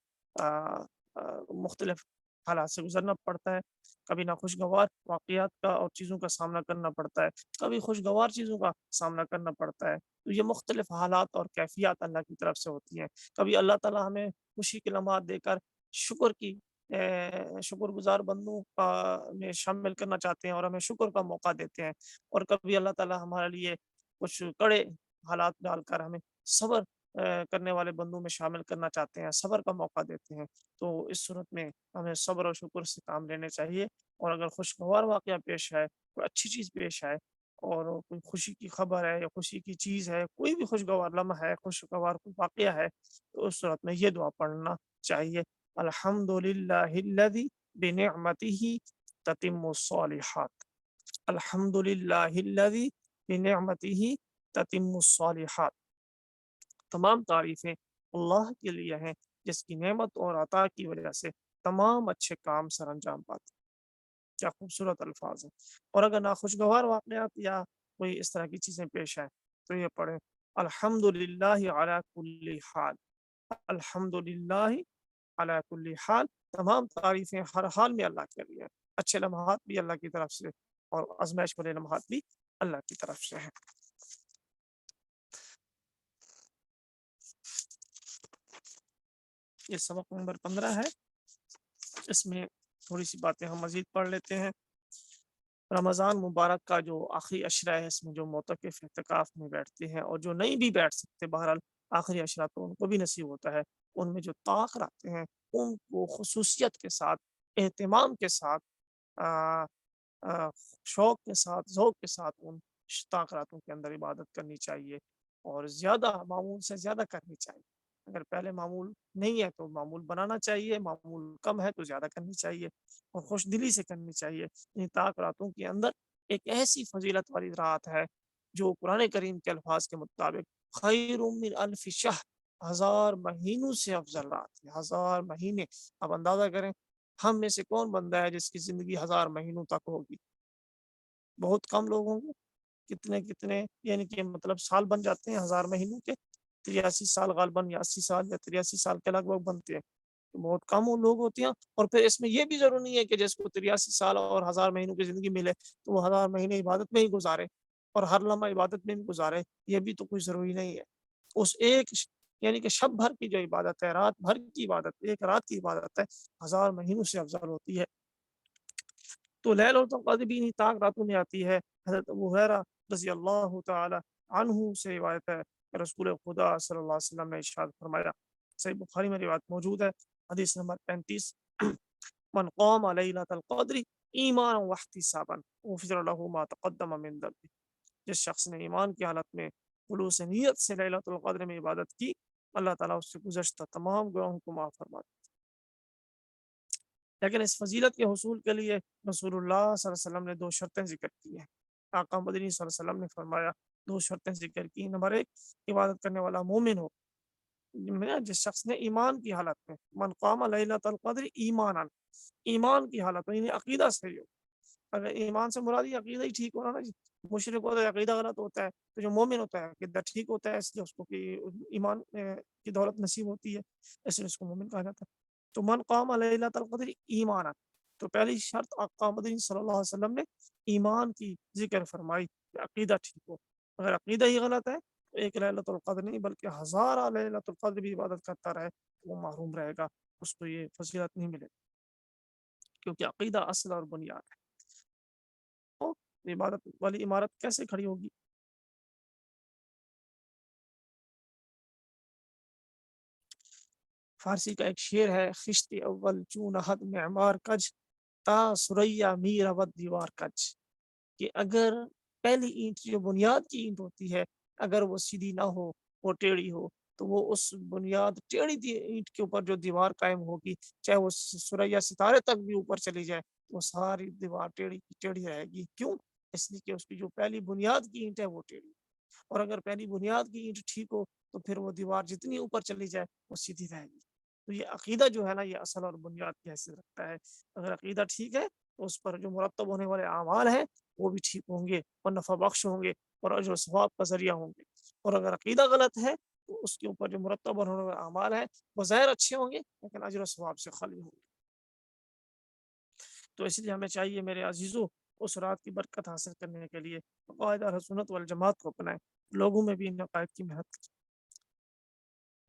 مختلف حالات سے گزرنا پڑتا ہے. کبھی ناخوشگوار واقعات کا اور چیزوں کا سامنا کرنا پڑتا ہے، کبھی خوشگوار چیزوں کا سامنا کرنا پڑتا ہے. تو یہ مختلف حالات اور کیفیات اللہ کی طرف سے ہوتی ہیں. کبھی اللہ تعالیٰ ہمیں خوشی کے لمحات دے کر شکر گزار بندوں میں شامل کرنا چاہتے ہیں اور ہمیں شکر کا موقع دیتے ہیں. اور کبھی اللہ تعالیٰ ہمارے لیے کچھ کڑے حالات ڈال کر ہمیں صبر کرنے والے بندوں میں شامل کرنا چاہتے ہیں، صبر کا موقع دیتے ہیں. تو اس صورت میں ہمیں صبر اور شکر سے کام لینے چاہیے. اور اگر خوشگوار واقعہ پیش ہے، کوئی اچھی چیز پیش ہے، اور کوئی خوشی کی خبر ہے یا خوشی کی چیز ہے، کوئی بھی خوشگوار لمحہ ہے، خوشگوار کوئی واقعہ ہے، تو اس صورت میں یہ دعا پڑھنا چاہیے: الحمد للہ الذی بنعمتہ تتم الصالحات. الحمد للہ الذی بنعمتہ تتم الصالحات. تمام تعریفیں اللہ کے لیے ہیں جس کی نعمت اور عطا کی وجہ سے تمام اچھے کام سر انجام پاتے. کیا خوبصورت الفاظ ہیں. اور اگر ناخوشگوار واقعات یا کوئی اس طرح کی چیزیں پیش آئیں تو یہ پڑھیں: الحمد للہ علی کل حال. الحمد للہ علی کل حال. تمام تعریفیں ہر حال میں اللہ کے لیے. اچھے لمحات بھی اللہ کی طرف سے اور آزمائش والے لمحات بھی اللہ کی طرف سے ہیں. یہ سبق نمبر 15 ہے. اس میں تھوڑی سی باتیں ہم مزید پڑھ لیتے ہیں. رمضان مبارک کا جو آخری عشرہ ہے، اس میں جو معتکف اعتکاف میں بیٹھتے ہیں اور جو نہیں بھی بیٹھ سکتے، بہرحال آخری عشرہ تو ان کو بھی نصیب ہوتا ہے. ان میں جو طاق رکھتے ہیں ان کو خصوصیت کے ساتھ، اہتمام کے ساتھ، شوق کے ساتھ، ذوق کے ساتھ ان طاق راتوں کے اندر عبادت کرنی چاہیے، اور زیادہ معمول سے زیادہ کرنی چاہیے. اگر پہلے معمول نہیں ہے تو معمول بنانا چاہیے، معمول کم ہے تو زیادہ کرنی چاہیے اور خوش دلی سے کرنی چاہیے. ان طاق راتوں کے اندر ایک ایسی فضیلت والی رات ہے جو قرآن کریم کے الفاظ کے مطابق خیر من الف شہر، 1000 مہینوں سے افضل رات ہے. 1000 مہینے. اب اندازہ کریں ہم میں سے کون بندہ ہے جس کی زندگی 1000 مہینوں تک ہوگی؟ بہت کم لوگ ہوں گے. کتنے کتنے یعنی کہ مطلب سال بن جاتے ہیں 1000 مہینوں کے، 83 سال غالباً، یا 80 سال یا 83 سال کے لگ بھگ بنتے ہیں. بہت کم لوگ ہوتے ہیں. اور پھر اس میں یہ بھی ضروری نہیں ہے کہ جس کو 83 سال اور 1000 مہینوں کی زندگی ملے تو وہ 1000 مہینے عبادت میں ہی گزارے اور ہر لمحہ عبادت میں بھی گزارے. یہ بھی تو کوئی ضروری نہیں ہے. اس ایک یعنی کہ شب بھر کی جو عبادت ہے، رات بھر کی عبادت، ایک رات کی عبادت ہے، 1000 مہینوں سے افضل ہوتی ہے. تو لیلۃ القدر بھی طاق راتوں میں آتی ہے. حضرت ابو ہریرہ رضی اللہ تعالی عنہ سے روایت ہے کہ رسول خدا صلی اللہ علیہ وسلم نے ارشاد فرمایا، صحیح بخاری میں روایت موجود ہے، حدیث نمبر 35، من قام لیلۃ القدر ایمانا واحتسابا غفر له ما تقدم من ذنبه. جس شخص نے ایمان کی حالت میں خلوص نیت سے لیلۃ القدر میں عبادت کی، اللہ تعالیٰ اس سے گزشتہ تمام گناہوں کو معاف فرما دے. لیکن اس فضیلت کے حصول کے لیے رسول اللہ صلی اللہ علیہ وسلم نے 2 شرطیں ذکر کی ہیں. آقا مدنی صلی اللہ علیہ وسلم نے فرمایا 2 شرطیں ذکر کی. نمبر 1، عبادت کرنے والا مومن ہو. جس شخص نے ایمان کی حالت میں، من قام لیلۃ القدر ایمانا، ایمان کی حالت میں، یعنی عقیدہ صحیح ہو. اگر ایمان سے مراد یہ عقیدہ ہی ٹھیک ہونا نا جی. مشرک ہوتا ہے عقیدہ غلط ہوتا ہے، تو جو مومن ہوتا ہے عقیدہ ٹھیک ہوتا ہے، اس لیے اس کو ایمان کی دولت نصیب ہوتی ہے، اس لیے اس کو مومن کہا جاتا ہے. تو من قام لیلۃ القدر ایمانا، تو پہلی شرط آقا مدنی صلی اللہ علیہ وسلم نے ایمان کی ذکر فرمائی کہ عقیدہ ٹھیک ہو. اگر عقیدہ ہی غلط ہے تو ایک لیلۃ القدر نہیں بلکہ 1000 لیلۃ القدر بھی عبادت کرتا رہے تو وہ محروم رہے گا، اس کو یہ فضیلت نہیں ملے، کیونکہ عقیدہ اصل اور بنیاد ہے. تو عبادت والی عمارت کیسے کھڑی ہوگی؟ فارسی کا ایک شعر ہے، خشت اول چون حد معمار کج، تا سریا میر ود دیوار کج. کہ اگر پہلی اینٹ جو بنیاد کی اینٹ ہوتی ہے اگر وہ سیدھی نہ ہو، وہ ٹیڑھی ہو، تو وہ اس بنیاد ٹیڑھی اینٹ کے اوپر جو دیوار قائم ہوگی، چاہے وہ سوریا ستارے تک بھی اوپر چلی جائے، وہ ساری دیوار ٹیڑھی کی ٹیڑھی رہے گی. کیوں؟ اس لیے کہ اس کی جو پہلی بنیاد کی اینٹ ہے وہ ٹیڑھی. اور اگر پہلی بنیاد کی اینٹ ٹھیک ہو تو پھر وہ دیوار جتنی اوپر چلی جائے وہ سیدھی رہے گی. تو یہ عقیدہ جو ہے نا، یہ اصل اور بنیاد کی حیثیت رکھتا ہے. اگر عقیدہ ٹھیک ہے تو اس پر جو مرتب ہونے والے اعمال ہیں وہ بھی ٹھیک ہوں گے اور نفع بخش ہوں گے اور اجر و ثواب کا ذریعہ ہوں گے. اور اگر عقیدہ غلط ہے تو اس کے اوپر جو مرتب ہونے والے اعمال ہیں وہ ظاہر اچھے ہوں گے لیکن اجر و ثواب سے خالی ہوں گے. تو اس لیے ہمیں چاہیے میرے عزیزوں، اس رات کی برکت حاصل کرنے کے لیے قواعد اہل سنت والجماعت کو اپنائیں، لوگوں میں بھی ان عقائد کی محنت کریں.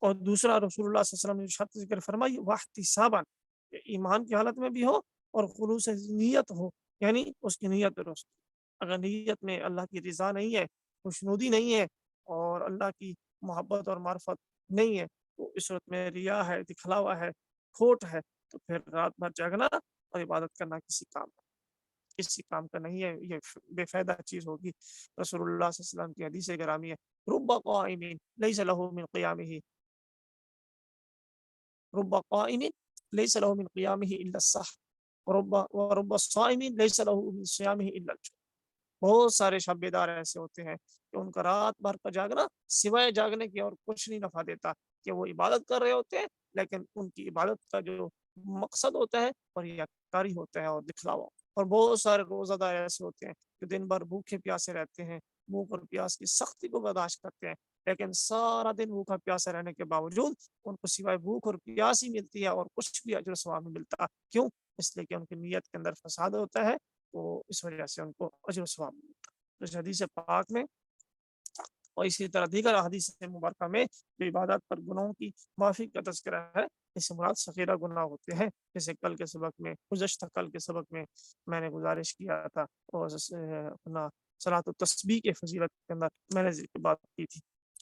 اور دوسرا، رسول اللہ صلی اللہ علیہ وسلم نے شرط ذکر فرمائی واحتسابا، کہ ایمان کی حالت میں بھی ہو اور خلوص نیت ہو، یعنی اس کی نیت درست. اگر نیت میں اللہ کی رضا نہیں ہے، خوشنودی نہیں ہے اور اللہ کی محبت اور معرفت نہیں ہے، تو اس صورت میں ریا ہے، دکھلاوا ہے، کھوٹ ہے. تو پھر رات بھر جاگنا اور عبادت کرنا کسی کام کا نہیں ہے، یہ بے فائدہ چیز ہوگی. رسول اللہ صلی اللہ علیہ وسلم کی حدیث گرامی ہے، رب قائم لیس له من قیامه، رب قائم ليس له من قيامه الا السحر، ورب الصائم ليس له من صيامه الا الجوع. بہت سارے شب بیدار ایسے ہوتے ہیں کہ ان کا رات بھر کا جاگنا سوائے جاگنے کی اور کچھ نہیں نفع دیتا، کہ وہ عبادت کر رہے ہوتے ہیں لیکن ان کی عبادت کا جو مقصد ہوتا ہے اور ریاکاری ہوتا ہے اور دکھلاوا. اور بہت سارے روزہ دار ایسے ہوتے ہیں جو دن بھر بھوکے پیاسے رہتے ہیں، بھوک اور پیاس کی سختی کو برداشت کرتے ہیں، لیکن سارا دن بھوکا پیاسا رہنے کے باوجود ان کو سوائے بھوک اور پیاس ہی ملتی ہے اور کچھ بھی اجر و ثواب نہیں ملتا. کیوں؟ اس لیے کہ ان کی نیت کے اندر فساد ہوتا ہے، تو اس وجہ سے ان کو اجر و ثواب ملتا. تو اس حدیث پاک میں اور اسی طرح دیگر حدیث مبارکہ میں جو عبادات پر گناہوں کی معافی کا تذکرہ ہے، اس سے مراد صغیرہ گناہ ہوتے ہیں. جیسے کل کے سبق میں، گزشتہ کل کے سبق میں نے گزارش کیا تھا اور اپنا صلاۃ التسبیح کے فضیلت کے اندر میں نے بات کی تھی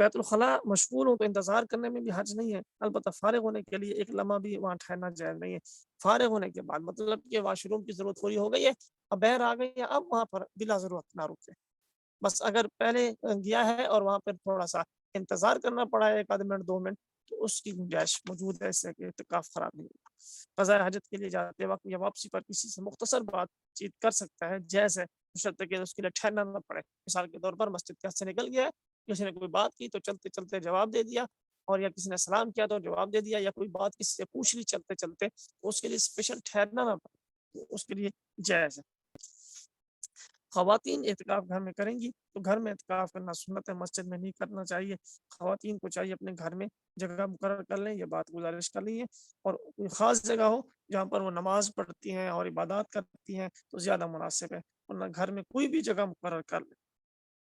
بیت الخلا مشغول ہوں تو انتظار کرنے میں بھی حرج نہیں ہے، البتہ فارغ ہونے کے لیے ایک لمحہ بھی وہاں ٹھہرنا جائز نہیں ہے۔ فارغ ہونے کے بعد مطلب کہ واش روم کی ضرورت پوری ہو گئی ہے، اب باہر آ گئی ہے، اب وہاں پر بلا ضرورت نہ رکے۔ بس اگر پہلے گیا ہے اور وہاں پر تھوڑا سا انتظار کرنا پڑا ہے 1 آدھ منٹ 2 منٹ، تو اس کی گنجائش موجود ہے، اس سے کہ اعتکاف خراب نہیں ہوگا۔ قضاء حاجت کے لیے جاتے وقت یا واپسی پر کسی سے مختصر بات چیت کر سکتا ہے، جیز ہے، بشرطیکہ کہ اس کے لیے ٹھہرنا نہ پڑے۔ مثال کے طور پر مسجد کے سے نکل گیا ہے، کسی نے کوئی بات کی تو چلتے چلتے جواب دے دیا، اور یا کسی نے سلام کیا تو جواب دے دیا، یا کوئی بات کسی سے پوچھ لی چلتے چلتے، تو اس کے لیے اسپیشل ٹھہرنا نہ پڑے، تو اس کے لیے جائز ہے۔ خواتین اعتکاف گھر میں کریں گی تو گھر میں اعتکاف کرنا سنت ہے، مسجد میں نہیں کرنا چاہیے۔ خواتین کو چاہیے اپنے گھر میں جگہ مقرر کر لیں، یہ بات گزارش کر لی ہے، اور کوئی خاص جگہ ہو جہاں پر وہ نماز پڑھتی ہیں اور عبادات کرتی ہیں تو زیادہ مناسب ہے، ورنہ گھر میں کوئی بھی جگہ مقرر کر لیں،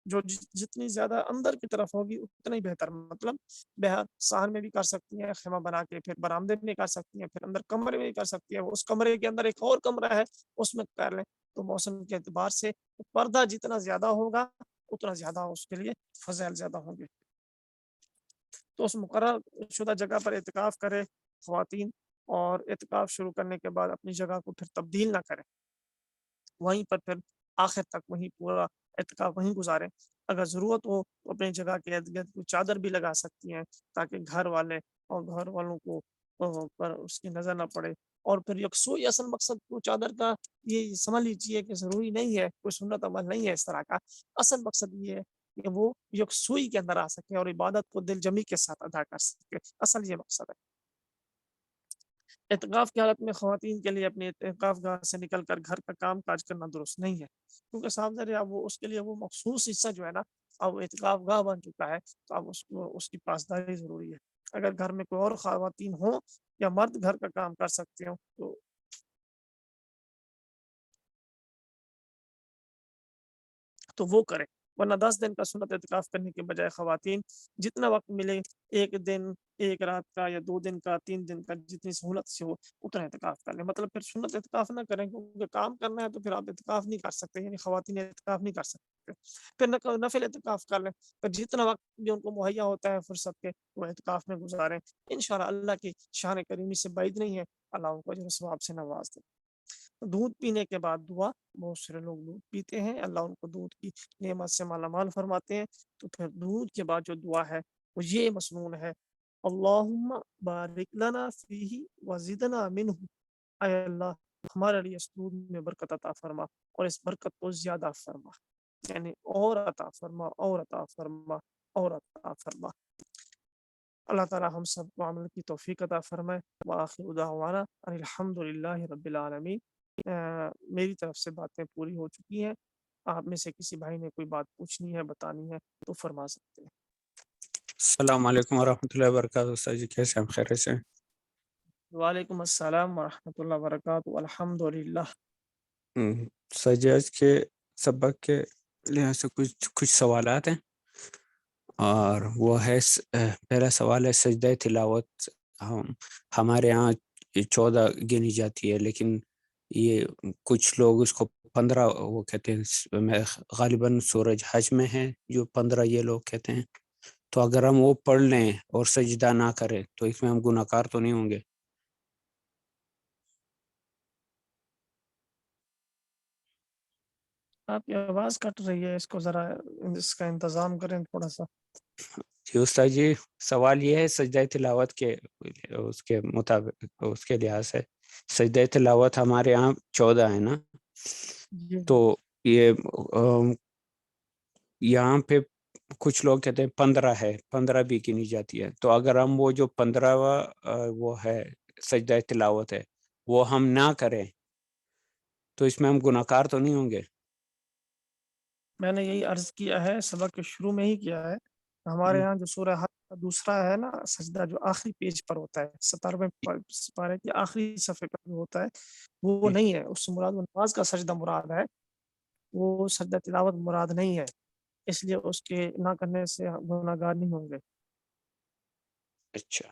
جو جتنی زیادہ اندر کی طرف ہوگی اتنا ہی بہتر۔ مطلب باہر صحن میں بھی کر سکتی ہیں خیمہ بنا کے، پھر برآمدے میں کر سکتی ہیں، پھر اندر کمرے میں بھی کر سکتی ہیں، اس کمرے کے اندر ایک اور کمرہ ہے اس میں کر لیں، تو موسم کے اعتبار سے پردہ جتنا زیادہ ہوگا اتنا زیادہ اس کے لیے فضائل زیادہ ہوں گے۔ تو اس مقرر شدہ جگہ پر اعتکاف کرے خواتین، اور اعتکاف شروع کرنے کے بعد اپنی جگہ کو پھر تبدیل نہ کریں، وہیں پر پھر آخر تک وہیں پورا اعتکاف وہیں گزاریں۔ اگر ضرورت ہو تو اپنی جگہ کے ارد گرد کوئی چادر بھی لگا سکتی ہیں، تاکہ گھر والے اور گھر والوں کو پر اس کی نظر نہ پڑے۔ اور پھر یکسوئی اصل مقصد کو چادر کا یہ سمجھ لیجیے کہ ضروری نہیں ہے، کوئی سنت عمل نہیں ہے اس طرح کا، اصل مقصد یہ ہے کہ وہ یکسوئی کے اندر آ سکے اور عبادت کو دل جمی کے ساتھ ادا کر سکے، اصل یہ مقصد ہے۔ اعتکاف کی حالت میں خواتین کے لیے اپنے اعتکاف گاہ سے نکل کر گھر کا کام کاج کرنا درست نہیں ہے، کیونکہ صاحب ذرا وہ اس کے لیے وہ مخصوص حصہ جو ہے نا، اب اعتکاف گاہ بن چکا ہے، تو اب اس کو اس کی پاسداری ضروری ہے۔ اگر گھر میں کوئی اور خواتین ہوں یا مرد گھر کا کام کر سکتے ہوں تو وہ کریں، ورنہ 10 دن کا سنت اعتکاف کرنے کے بجائے خواتین جتنا وقت ملے، 1 دن 1 رات کا یا 2 دن کا 3 دن کا، جتنی سہولت سے ہو اتنا اعتکاف کر لیں۔ مطلب پھر سنت اعتکاف نہ کریں، کیونکہ کام کرنا ہے تو پھر آپ اعتکاف نہیں کر سکتے، یعنی خواتین اعتکاف نہیں کر سکتے، پھر نفل اعتکاف کر لیں، پھر جتنا وقت بھی ان کو مہیا ہوتا ہے فرصت کے وہ اعتکاف میں گزاریں، انشاءاللہ اللہ کی شان کریمی سے بعید نہیں ہے، اللہ ان کو اجر و ثواب سے نواز دے۔ دودھ پینے کے بعد دعا، بہت سارے لوگ دودھ پیتے ہیں، اللہ ان کو دودھ کی نعمت سے مالا مال فرماتے ہیں، تو پھر دودھ کے بعد جو دعا ہے وہ یہ مصنون ہے، اللہم بارک لنا فیہ وزدنا منہ، اے اللہ ہمارے لیے اس دودھ میں برکت عطا فرما اور اس برکت کو زیادہ فرما، یعنی اور عطا فرما اور عطا فرما اور عطا فرما۔ اللہ تعالی ہم سب کو عمل کی توفیق عطا فرمائے۔ وآخر دعوانا ان الحمد للہ رب العالمین۔ میری طرف سے باتیں پوری ہو چکی ہیں، آپ میں سے کسی بھائی نے کوئی بات پوچھنی ہے بتانی ہے تو فرما سکتے ہیں۔ السلام علیکم ورحمۃ اللہ وبرکاتہ۔ استاد جی کیسے ہیں؟ خیریت سے؟ وعلیکم السلام ورحمۃ اللہ وبرکاتہ، الحمد للہ۔ استاد جی آج کے سبق کے لحاظ سے کچھ سوالات ہیں، اور وہ ہے پہلا سوال ہے سجدہ تلاوت ہمارے ہاں 14 گنی جاتی ہے، لیکن یہ کچھ لوگ اس کو 15 وہ کہتے ہیں، غالباً سورج حج میں ہے جو 15 یہ لوگ کہتے ہیں، تو اگر ہم وہ پڑھ لیں اور سجدہ نہ کریں تو اس میں ہم گناہ کار تو نہیں ہوں گے؟ آپ کی آواز کٹ رہی ہے، اس کو ذرا اس کا انتظام کریں تھوڑا سا۔ جی استاد جی، سوال یہ ہے سجدہ تلاوت کے اس کے مطابق، اس کے لحاظ سے سجدہ تلاوت ہمارے یہاں 14 ہے نا، جی تو یہ یہاں پہ کچھ لوگ کہتے ہیں 15 ہے، 15 بھی گنی جاتی ہے، تو اگر ہم وہ جو 15واں وہ ہے سجدہ تلاوت ہے وہ ہم نہ کریں تو اس میں ہم گناہ کار تو نہیں ہوں گے؟ میں نے یہی عرض کیا ہے، سبق کے شروع میں ہی کیا ہے، ہمارے یہاں جو سورہ حج کا دوسرا ہے نا سجدہ، جو آخری پیج پر ہوتا ہے 17ویں سپارے کے آخری صفحے پر جو ہوتا ہے وہ نہیں ہے، اس سے مراد وہ نماز کا سجدہ مراد ہے، وہ سجدہ تلاوت مراد نہیں ہے، اس لیے اس کے نہ کرنے سے گناہ گار نہیں ہوں گے۔ اچھا،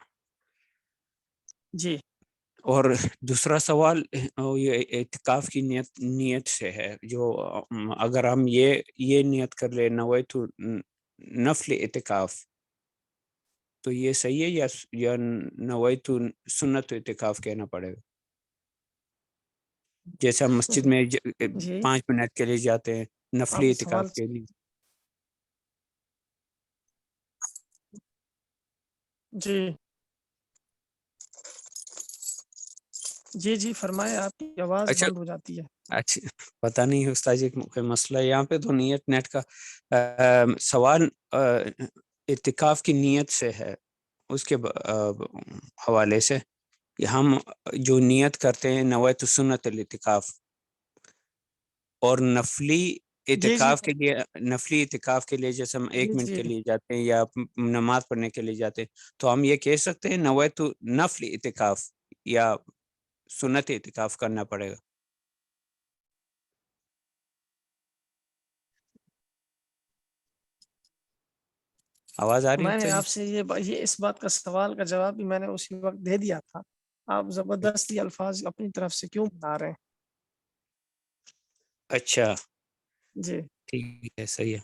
جی اور دوسرا سوال یہ اعتکاف کی نیت سے ہے، جو اگر ہم یہ نیت کر لیں نویت نفل اعتکاف، تو یہ صحیح ہے یا نویت سنت اعتکاف کہنا پڑے گا؟ جیسے ہم مسجد میں جی 5 منٹ کے لیے جاتے ہیں آپ نفلی سوال اعتکاف کے لیے. جی جی جی فرمائے، آپ کی آواز اچھا بند ہو جاتی ہے. اچھا، پتہ نہیں استاد جی کوئی مسئلہ ہے یہاں پہ. تو نیت نیٹ کا سوال اعتکاف کی نیت سے ہے، اس کے حوالے سے کہ ہم جو نیت کرتے ہیں نویت سنت الاعتکاف، اور نفلی جی جی اعتکاف کے لیے جیسے ہم 1 منٹ جی کے لیے جاتے ہیں یا نماز پڑھنے کے لیے جاتے ہیں، تو ہم یہ کہہ سکتے ہیں نویت نفل اعتکاف یا سنت اعتکاف کرنا پڑے گا؟ آواز آ رہی ہے میں نے استاد جی؟ آپ سے یہ اس بات کا سوال کا جواب بھی میں نے اسی وقت دے دیا تھا. آپ زبردستی الفاظ اپنی طرف سے کیوں بتا رہے ہیں؟ اچھا جی ٹھیک ہے، صحیح ہے.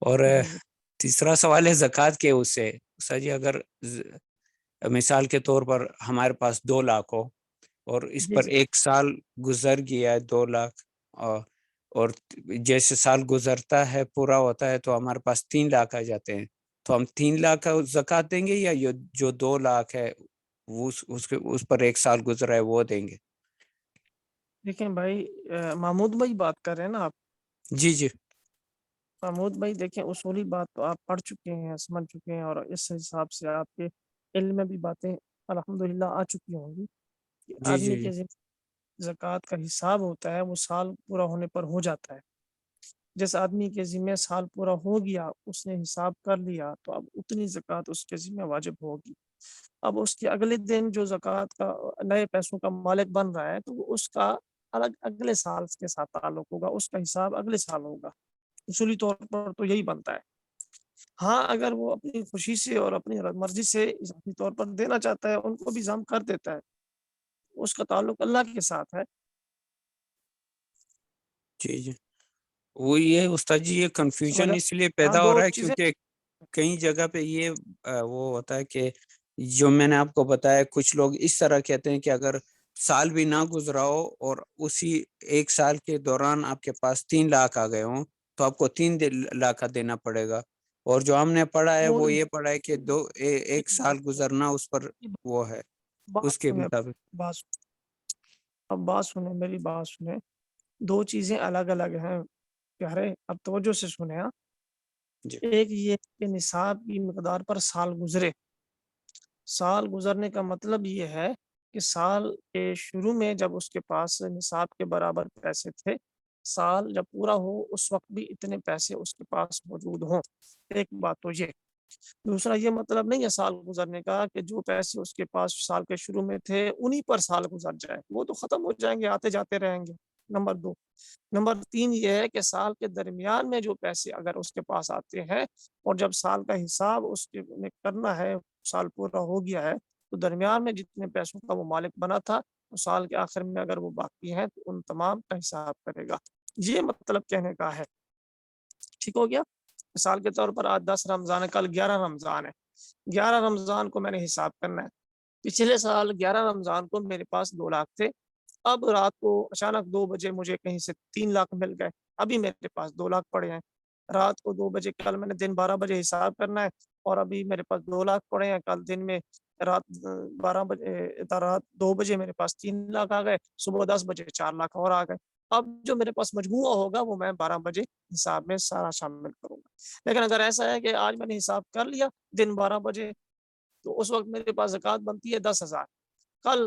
اور جی تیسرا سوال ہے زکوٰۃ کے اس سے. سر جی اگر مثال کے طور پر ہمارے پاس 2 لاکھ ہو اور اس جی پر جی 1 سال گزر گیا ہے 2 لاکھ، اور جیسے سال گزرتا ہے پورا ہوتا ہے تو ہمارے پاس 3 لاکھ آ جاتے ہیں، تو ہم 3 لاکھ کا زکوٰۃ دیں گے یا جو 2 لاکھ ہے وہ اس پر 1 سال گزرا ہے وہ دیں گے؟ دیکھیں بھائی، محمود بھائی بات کر رہے ہیں نا آپ؟ جی جی محمود بھائی دیکھیں، اصولی بات تو آپ پڑھ چکے ہیں، سمجھ چکے ہیں، اور اس حساب سے آپ کے علم میں بھی باتیں الحمدللہ آ چکی ہوں گی کہ جی آدمی جی جی کے زکوٰۃ کا حساب ہوتا ہے وہ سال پورا ہونے پر ہو جاتا ہے. جس آدمی کے ذمہ سال پورا ہو گیا، اس نے حساب کر لیا، تو اب اتنی زکوٰۃ اس کے ذمہ واجب ہوگی. اب اس کے اگلے دن جو زکوٰۃ کا نئے پیسوں کا مالک بن رہا ہے تو وہ اس کا الگ اگلے سال کے ساتھ تعلق ہوگا، اس کا حساب اگلے سال ہوگا. اصولی طور پر تو یہی بنتا ہے. ہاں اگر وہ اپنی خوشی سے اور اپنی مرضی سے اضافی طور پر دینا چاہتا ہے، ان کو بھی ضم کر دیتا ہے، اس کا تعلق اللہ کے ساتھ ہے. جی جی وہ یہ استاد جی یہ کنفیوژن سمجھا؟ اس لیے ہاں پیدا ہو دو رہا ہے چیزیں. کیونکہ کئی جگہ پہ یہ وہ ہوتا ہے کہ جو میں نے آپ کو بتایا، کچھ لوگ اس طرح کہتے ہیں کہ اگر سال بھی نہ گزرا ہو اور اسی 1 سال کے دوران آپ کے پاس 3 لاکھ آ گئے ہوں تو آپ کو 3 لاکھ دینا پڑے گا. اور جو ہم نے پڑھا ہے وہ یہ پڑھا ہے کہ 1 سال گزرنا اس پر وہ ہے بات اس کے سنیں مطابق. بات اب بات سنیں، میری بات سنیں. 2 چیزیں الگ الگ ہیں پیارے، اب توجہ سے سنیں. جی ایک یہ کہ نصاب کی مقدار پر سال گزرے. سال گزرنے کا مطلب یہ ہے کہ سال کے شروع میں جب اس کے پاس نصاب کے برابر پیسے تھے، سال جب پورا ہو اس وقت بھی اتنے پیسے اس کے پاس موجود ہوں. ایک بات تو یہ. دوسرا یہ مطلب نہیں ہے سال گزرنے کا کہ جو پیسے اس کے پاس سال کے شروع میں تھے انہی پر سال گزر جائے، وہ تو ختم ہو جائیں گے، آتے جاتے رہیں گے. نمبر 2. نمبر 3 یہ ہے کہ سال کے درمیان میں جو پیسے اگر اس کے پاس آتے ہیں اور جب سال کا حساب اس کے کرنا ہے، سال پورا ہو گیا ہے، تو درمیان میں جتنے پیسوں کا وہ مالک بنا تھا تو سال کے آخر میں اگر وہ باقی ہیں تو ان تمام کا حساب کرے گا. یہ مطلب کہنے کا ہے. ٹھیک ہو گیا؟ مثال کے طور پر آج 10 رمضان ہے، کل 11 رمضان ہے. 11 رمضان کو میں نے حساب کرنا ہے. پچھلے سال 11 رمضان کو میرے پاس 2 لاکھ تھے. اب رات کو اچانک 2 بجے مجھے کہیں سے 3 لاکھ مل گئے. ابھی میرے پاس 2 لاکھ پڑے ہیں. رات کو 2 بجے، کل میں نے دن 12 بجے حساب کرنا ہے اور ابھی میرے پاس 2 لاکھ پڑے ہیں. کل دن میں رات 12 بجے، رات 2 بجے میرے پاس 3 لاکھ آ گئے. صبح 10 بجے 4 لاکھ اور آ گئے. اب جو میرے پاس مجموعہ ہوگا وہ میں 12 بجے حساب میں سارا شامل کروں گا. لیکن اگر ایسا ہے کہ آج میں نے حساب کر لیا دن 12 بجے، تو اس وقت میرے پاس زکوٰۃ بنتی ہے 10,000. کل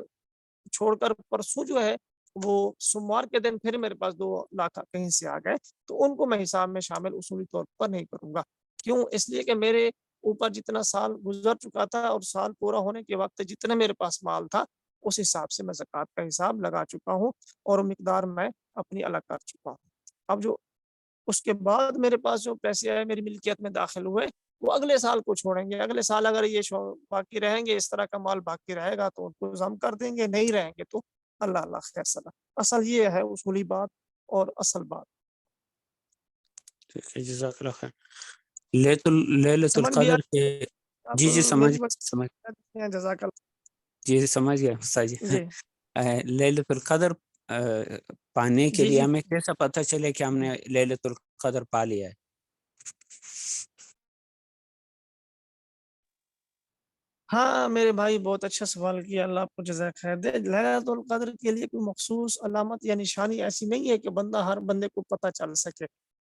چھوڑ کر پرسوں جو ہے وہ سوموار کے دن پھر میرے پاس 2 لاکھ کہیں سے آ گئے، تو ان کو میں حساب میں شامل اصولی طور پر نہیں کروں گا. کیوں؟ اس لیے کہ میرے اوپر جتنا سال گزر چکا تھا اور سال پورا ہونے کے وقت جتنا میرے پاس مال تھا اس حساب سے میں زکوٰۃ کا حساب لگا چکا ہوں اور مقدار میں اپنی الگ کر چکا ہوں. اب جو اس کے بعد میرے پاس جو پیسے آئے میری ملکیت میں داخل ہوئے وہ اگلے سال کو چھوڑیں گے. اگلے سال اگر یہ باقی رہیں گے، اس طرح کا مال باقی رہے گا تو ان کو ضم کر دیں گے، نہیں رہیں گے تو اللہ اللہ خیر سلا. اصل یہ ہے اصولی بات اور اصل بات. ٹھیک ہے، جزاک اللہ خیر. لیلۃ سمجھ میں القدر کے آپ جی میری سمجھ وجہ جزاک اللہ جی سمجھ گیا استاد جی جی لیلۃ القدر پانے کے جی لیے جی ہمیں کیسا پتہ چلے کہ ہم نے لیلۃ القدر پا لیا ہے؟ ہاں میرے بھائی بہت اچھا سوال کیا، اللہ آپ کو جزائے خیر دے۔ ليلۃ القدر کے لیے کوئی مخصوص علامت یا نشانی ایسی نہیں ہے کہ بندہ ہر بندے کو پتہ چل سکے،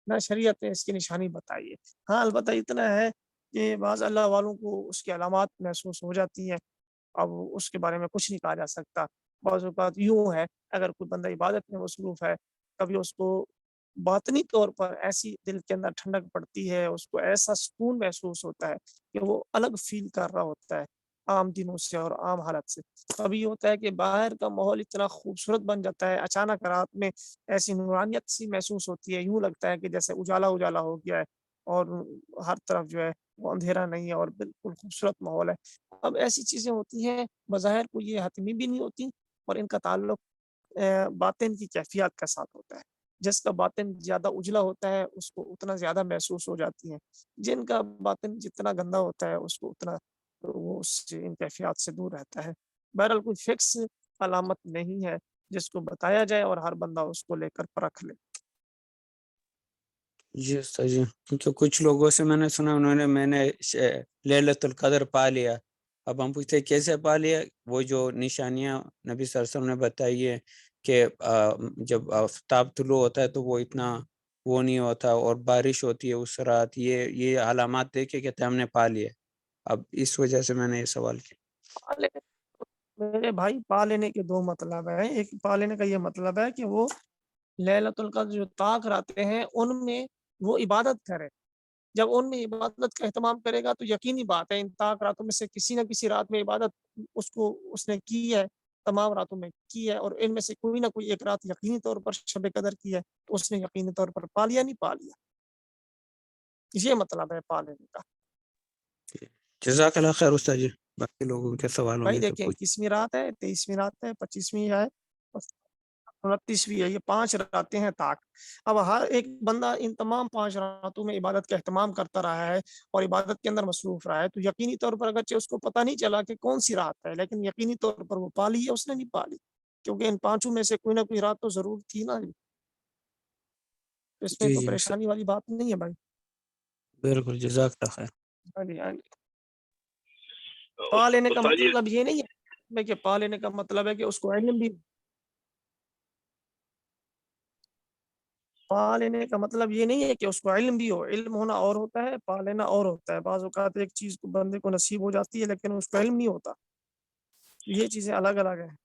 نہ شریعت نے اس کی نشانی بتائی ہے۔ ہاں البتہ اتنا ہے کہ بعض اللہ والوں کو اس کی علامات محسوس ہو جاتی ہیں، اب اس کے بارے میں کچھ نہیں کہا جا سکتا۔ بعض اوقات یوں ہے، اگر کوئی بندہ عبادت میں مصروف ہے، کبھی اس کو باطنی طور پر ایسی دل کے اندر ٹھنڈک پڑتی ہے، اس کو ایسا سکون محسوس ہوتا ہے کہ وہ الگ فیل کر رہا ہوتا ہے عام دنوں سے اور عام حالت سے۔ کبھی یہ ہوتا ہے کہ باہر کا ماحول اتنا خوبصورت بن جاتا ہے، اچانک رات میں ایسی نورانیت سی محسوس ہوتی ہے، یوں لگتا ہے کہ جیسے اجالا اجالا ہو گیا ہے اور ہر طرف جو ہے وہ اندھیرا نہیں ہے اور بالکل خوبصورت ماحول ہے۔ اب ایسی چیزیں ہوتی ہیں، بظاہر کو یہ حتمی بھی نہیں ہوتی اور ان کا تعلق باطن کی کیفیات کے ساتھ ہوتا ہے۔ جس کا باطن زیادہ اجلا ہوتا ہے اس کو اتنا زیادہ محسوس ہو جاتی ہیں، جن کا باطن جتنا گندا ہوتا ہے اس کو اتنا وہ اس سے ان کیفیات سے دور رہتا ہے۔ بہرحال کوئی فکس علامت نہیں ہے جس کو بتایا جائے اور ہر بندہ اس کو لے کر پرکھ لے۔ جی استاد جی، کیونکہ کچھ لوگوں سے میں نے سنا میں نے لیلۃ القدر پا لیا۔ اب ہم پوچھتے ہیں کیسے پا لیا؟ وہ جو نشانیاں نبی صلی اللہ علیہ وسلم نے بتائی ہے کہ جب آفتاب طلوع ہوتا ہے تو وہ اتنا وہ نہیں ہوتا اور بارش ہوتی ہے اس رات، یہ علامات دیکھے کہتے ہیں ہم نے پا لیا۔ اب اس وجہ سے میں نے یہ سوال کیا۔ پا لینے میرے بھائی پا لینے کے دو مطلب ہے۔ ایک پا لینے کا یہ مطلب ہے کہ وہ ليلۃ القدر جو طاق راتیں ہیں ان میں وہ عبادت کرے۔ جب ان میں عبادت کا اہتمام کرے گا تو یقینی بات ہے ان طاق راتوں میں سے کسی نہ کسی رات میں عبادت اس نے کی ہے، تمام راتوں میں کی ہے، اور ان میں سے کوئی نہ کوئی ایک رات یقینی طور پر شب قدر کی ہے تو اس نے یقینی طور پر پا لیا نہیں پا لیا۔ یہ مطلب ہے پا لینے کا۔ جزاک اللہ خیر استاد جی، باقی لوگوں کے سوال ہوں بھائی گے تو دیکھیں پوچھ۔ 21ویں رات ہے، 23ویں رات ہے، 25ویں ہے، 29ویں ہے، یہ 5 راتیں ہیں طاق۔ اب ہر ایک بندہ ان تمام 5 راتوں میں عبادت کا اہتمام کرتا رہا ہے اور عبادت کے اندر مصروف رہا ہے تو یقینی طور پر اگرچہ اس کو پتہ نہیں چلا کہ کون سی رات ہے، لیکن یقینی طور پر وہ پا لی ہے، اس نے نہیں پا لی، کیونکہ ان 5 میں سے کوئی نہ کوئی رات تو ضرور تھی نا۔ اس میں جی تو جی پریشانی والی بات نہیں ہے بھائی۔ بالکل، جزاک اللہ خیر۔ ہاں جی ہاں جی۔ پا لینے کا استاد جی مطلب یہ نہیں ہے کہ پا لینے کا مطلب ہے کہ اس کو علم بھی، پا لینے کا مطلب یہ نہیں ہے کہ اس کو علم بھی ہو۔ علم ہونا اور ہوتا ہے، پا لینا اور ہوتا ہے۔ بعض اوقات ایک چیز کو بندے کو نصیب ہو جاتی ہے لیکن اس کو علم نہیں ہوتا، یہ چیزیں الگ الگ ہیں۔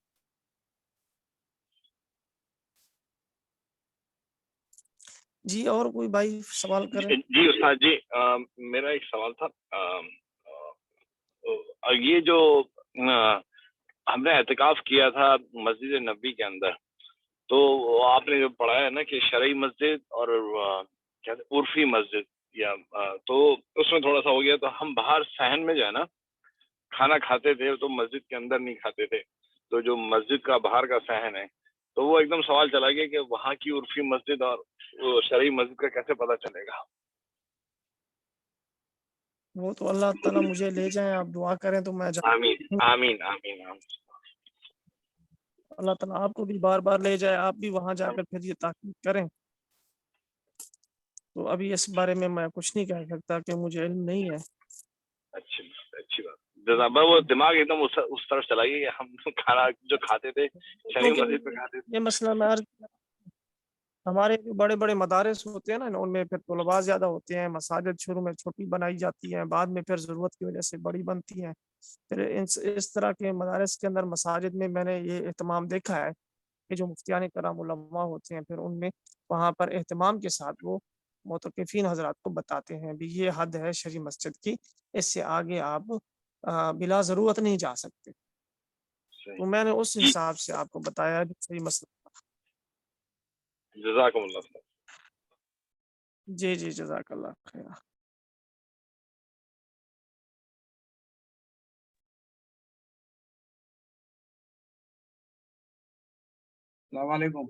جی اور کوئی بھائی سوال کریں؟ جی استاد جی، میرا ایک سوال تھا۔ یہ جو ہم نے اعتکاف کیا تھا مسجد نبی کے اندر، تو آپ نے جو پڑھا ہے نا کہ شرعی مسجد اور عرفی مسجد، یا تو اس میں تھوڑا سا ہو گیا، تو ہم باہر صحن میں جو ہے نا کھانا کھاتے تھے تو مسجد کے اندر نہیں کھاتے تھے، تو جو مسجد کا باہر کا صحن ہے تو وہ ایک دم سوال چلا گیا کہ وہاں کی عرفی مسجد اور شرعی مسجد کا کیسے پتہ چلے گا؟ وہ تو اللہ تعالیٰ مجھے لے جائیں، آپ دعا کریں تو میں آمین جاؤں۔ آمین آمین آمین۔ اللہ تعالیٰ آپ کو بھی بار بار لے جائے، آپ بھی وہاں جا کر پھر یہ تحقیق کریں۔ تو ابھی اس بارے میں کچھ نہیں کہہ سکتا کہ مجھے علم نہیں ہے۔ اچھی بات اچھی بات، جزاک وہ دماغ ایک دم اس طرف چلائیے کہ ہم کھانا جو کھاتے تھے شرعی کیونکہ مسجد پہ کھاتے تھے۔ یہ مسئلہ میں ہمارے جو بڑے بڑے مدارس ہوتے ہیں نا ان میں پھر طلباء زیادہ ہوتے ہیں، مساجد شروع میں چھوٹی بنائی جاتی ہیں، بعد میں پھر ضرورت کی وجہ سے بڑی بنتی ہیں۔ پھر اس طرح کے مدارس کے اندر مساجد میں نے یہ اہتمام دیکھا ہے کہ جو مفتیان کرام علماء ہوتے ہیں پھر ان میں وہاں پر اہتمام کے ساتھ وہ معتکفین حضرات کو بتاتے ہیں بھی یہ حد ہے شرعی مسجد کی، اس سے آگے آپ بلا ضرورت نہیں جا سکتے۔ صحیح، تو میں نے اس جی حساب سے آپ کو بتایا جو صحیح مسئلہ۔ جزاکم اللہ خیر۔ جی جی جزاک اللہ خیر۔ السلام علیکم۔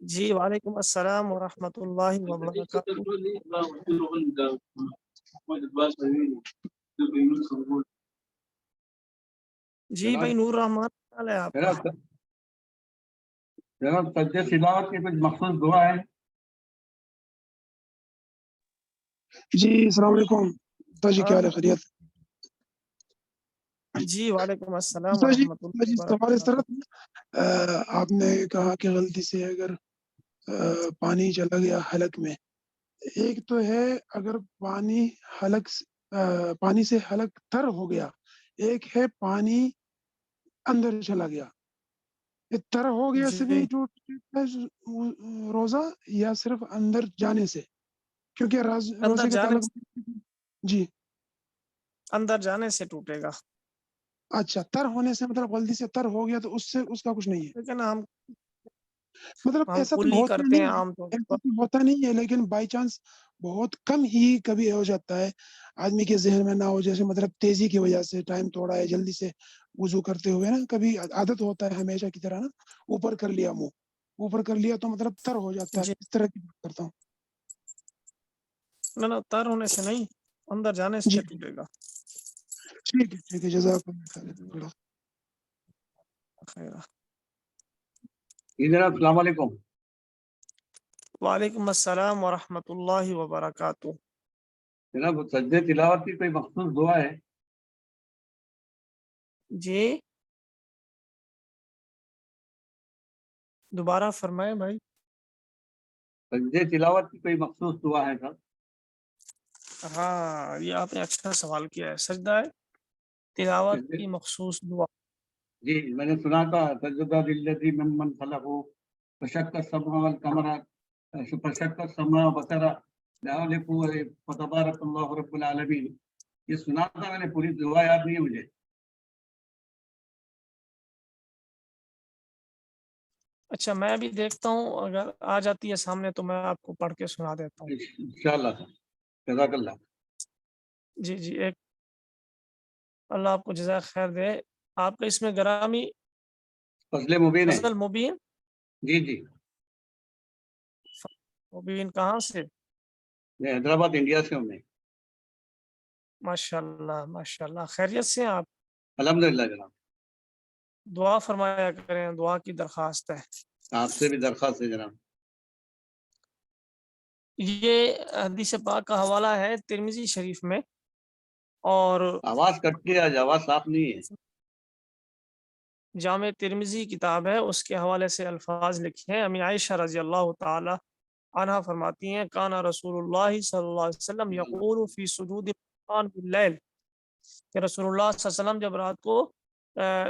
جی وعلیکم السلام ورحمۃ اللہ وبرکاتہ۔ جی بھائی نور رحمان، کیا حال ہے آپ کا؟ جناب سجدہ تلاوت کی کچھ مخصوص دعا ہے؟ جی السلام علیکم استاد جی، کیا حال ہے؟ خیریت؟ جی وعلیکم السلام استاد جی ورحمۃ اللہ سوال اس طرح وبرکاتہ۔ آپ نے کہا کہ غلطی سے اگر پانی چلا گیا حلق میں، ایک تو ہے اگر پانی سے حلق تر ہو گیا، ایک ہے پانی اندر چلا گیا، یہ تر ہو گیا سے بھی جی ٹوٹتا ہے روزہ، یا صرف اندر جانے سے؟ کیونکہ اندر روزے کے جانے تعلق جی اندر جانے سے ٹوٹے گا، اچھا، تر ہونے سے مطلب غلطی سے تر ہو گیا تو اس سے اس کا کچھ نہیں ہے؟ لیکن ہم مطلب ایسا تو کلی ہوتا کرتے ہیں نہیں ہے، عام طور ایسا پر۔ تو ہوتا نہیں ہے، لیکن بائی چانس بہت کم ہی کبھی ہو جاتا ہے آدمی کے ذہن میں نہ ہو، جیسے مطلب تیزی کی وجہ سے ٹائم تھوڑا ہے، جلدی سے وضو کرتے ہوئے نا، کبھی عادت ہوتا ہے ہمیشہ کی طرح نا، اوپر کر لیا منہ، اوپر کر لیا تو مطلب تر ہو جاتا ہے، جی اس طرح کی بات کرتا ہوں۔ نہ تر ہونے سے نہیں، اندر جانے سے جی ٹوٹے گا۔ ٹھیک ہے، جزاک اللہ خیر۔ خیر۔ جی جناب السلام علیکم۔ وعلیکم السلام ورحمۃ اللہ وبرکاتہ۔ جناب سجدہ تلاوت کی کوئی مخصوص دعا ہے؟ جی دوبارہ فرمائیں بھائی۔ سجدہ تلاوت کی کوئی مخصوص دعا ہے سر؟ ہاں یہ آپ نے اچھا سوال کیا ہے، سجدہ تلاوت کی مخصوص دعا۔ جی میں نے سنا تھا سجدہ للذی ممن خلقہ فشق السمع والقمر فشق السمع وبصر فتبارک اللہ رب العالمین، یہ سنا تھا میں نے، پوری دعا یاد نہیں ہے مجھے۔ اچھا میں بھی دیکھتا ہوں، اگر آ جاتی ہے سامنے تو میں آپ کو پڑھ کے سنا دیتا ہوں۔ انشاءاللہ سر، جزاک اللہ۔ جی جی، ایک اللہ آپ کو جزائے خیر دے۔ آپ کا اس میں گرامی فضل مبین ہے۔ فضل مبین، جی جی، مبین کہاں سے؟ میں حیدرآباد انڈیا سے ہوں میں۔ ماشاء اللہ ماشاء اللہ، خیریت سے ہیں آپ؟ الحمدللہ جناب، دعا فرمایا کریں، دعا کی درخواست ہے۔ آپ سے بھی درخواست ہے جناب۔ یہ حدیث پاک کا حوالہ ہے ترمذی شریف میں، اور آواز کٹتی ہے آج، آواز صاف نہیں ہے۔ جامع ترمذی کتاب ہے، اس کے حوالے سے الفاظ لکھے ہیں۔ امی عائشہ رضی اللہ تعالی عنہا فرماتی ہیں کانا رسول اللہ صلی اللہ علیہ وسلم یقول فی سجود القرآن باللیل، کہ رسول اللہ صلی اللہ علیہ وسلم جب رات کو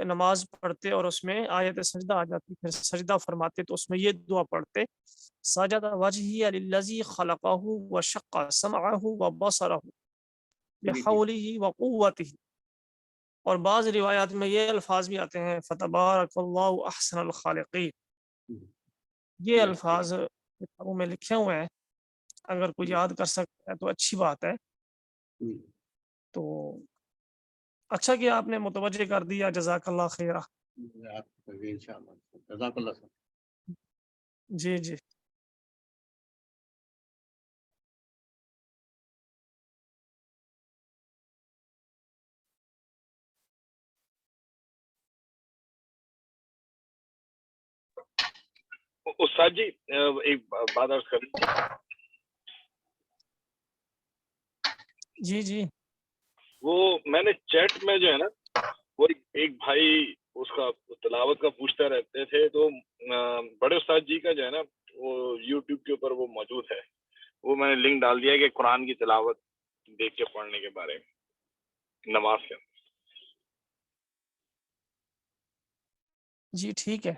نماز پڑھتے اور اس میں آیت سجدہ آ جاتی، پھر سجدہ فرماتے تو اس میں یہ دعا پڑھتے، سجد وجہی للذی خلقہ وشق سمعہ وبصرہ بحولہ وقوتہ۔ اور بعض روایات میں یہ الفاظ بھی آتے ہیں فتبارک اللہ احسن الخالقین۔ یہ الفاظ کتابوں میں لکھے ہوئے ہیں، اگر کوئی یاد کر سکتا ہے تو اچھی بات ہے۔ تو اچھا کہ آپ نے متوجہ کر دیا، جزاک اللہ خیرہ۔ انشاءاللہ، جزاک اللہ سر۔ جی جی، استاد جی ایک بات عرض کر، جی جی، وہ میں نے چیٹ میں جو ہے نا، وہ ایک بھائی اس کا تلاوت کا پوچھتا رہتے تھے، تو بڑے استاد جی کا جو ہے نا وہ یوٹیوب کے اوپر وہ موجود ہے، وہ میں نے لنک ڈال دیا کہ قرآن کی تلاوت دیکھ کے پڑھنے کے بارے میں نماز کے اندر۔ جی ٹھیک ہے،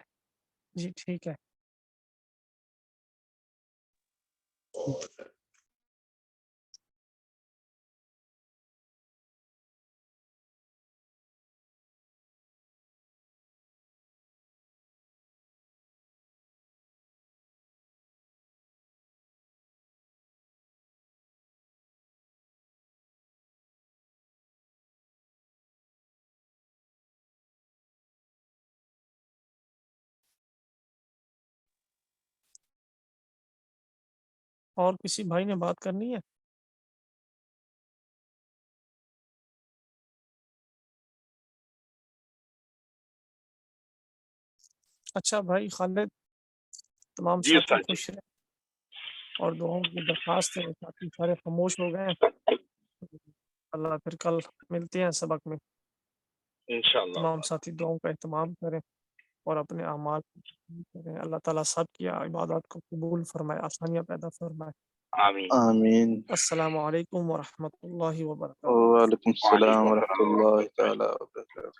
جی ٹھیک ہے۔ اور کسی بھائی نے بات کرنی ہے؟ اچھا بھائی خالد، تمام جی ساتھی استاد جی، خوش رہیں اور دعاؤں کی درخواست ہے، ساتھی سارے خاموش ہو گئے ہیں۔ اللہ پھر کل ملتے ہیں سبق میں، انشاءاللہ تمام ساتھی دعاؤں کا اہتمام کریں اور اپنے اعمال کریں۔ اللہ تعالیٰ سب کی عبادات کو قبول فرمائے، آسانیاں پیدا فرمائے۔ آمین۔ آمین۔ السلام علیکم ورحمۃ اللہ وبرکاتہ۔ وعلیکم السلام وعلیکم ورحمۃ السلام اللہ تعالیٰ وبرکاتہ۔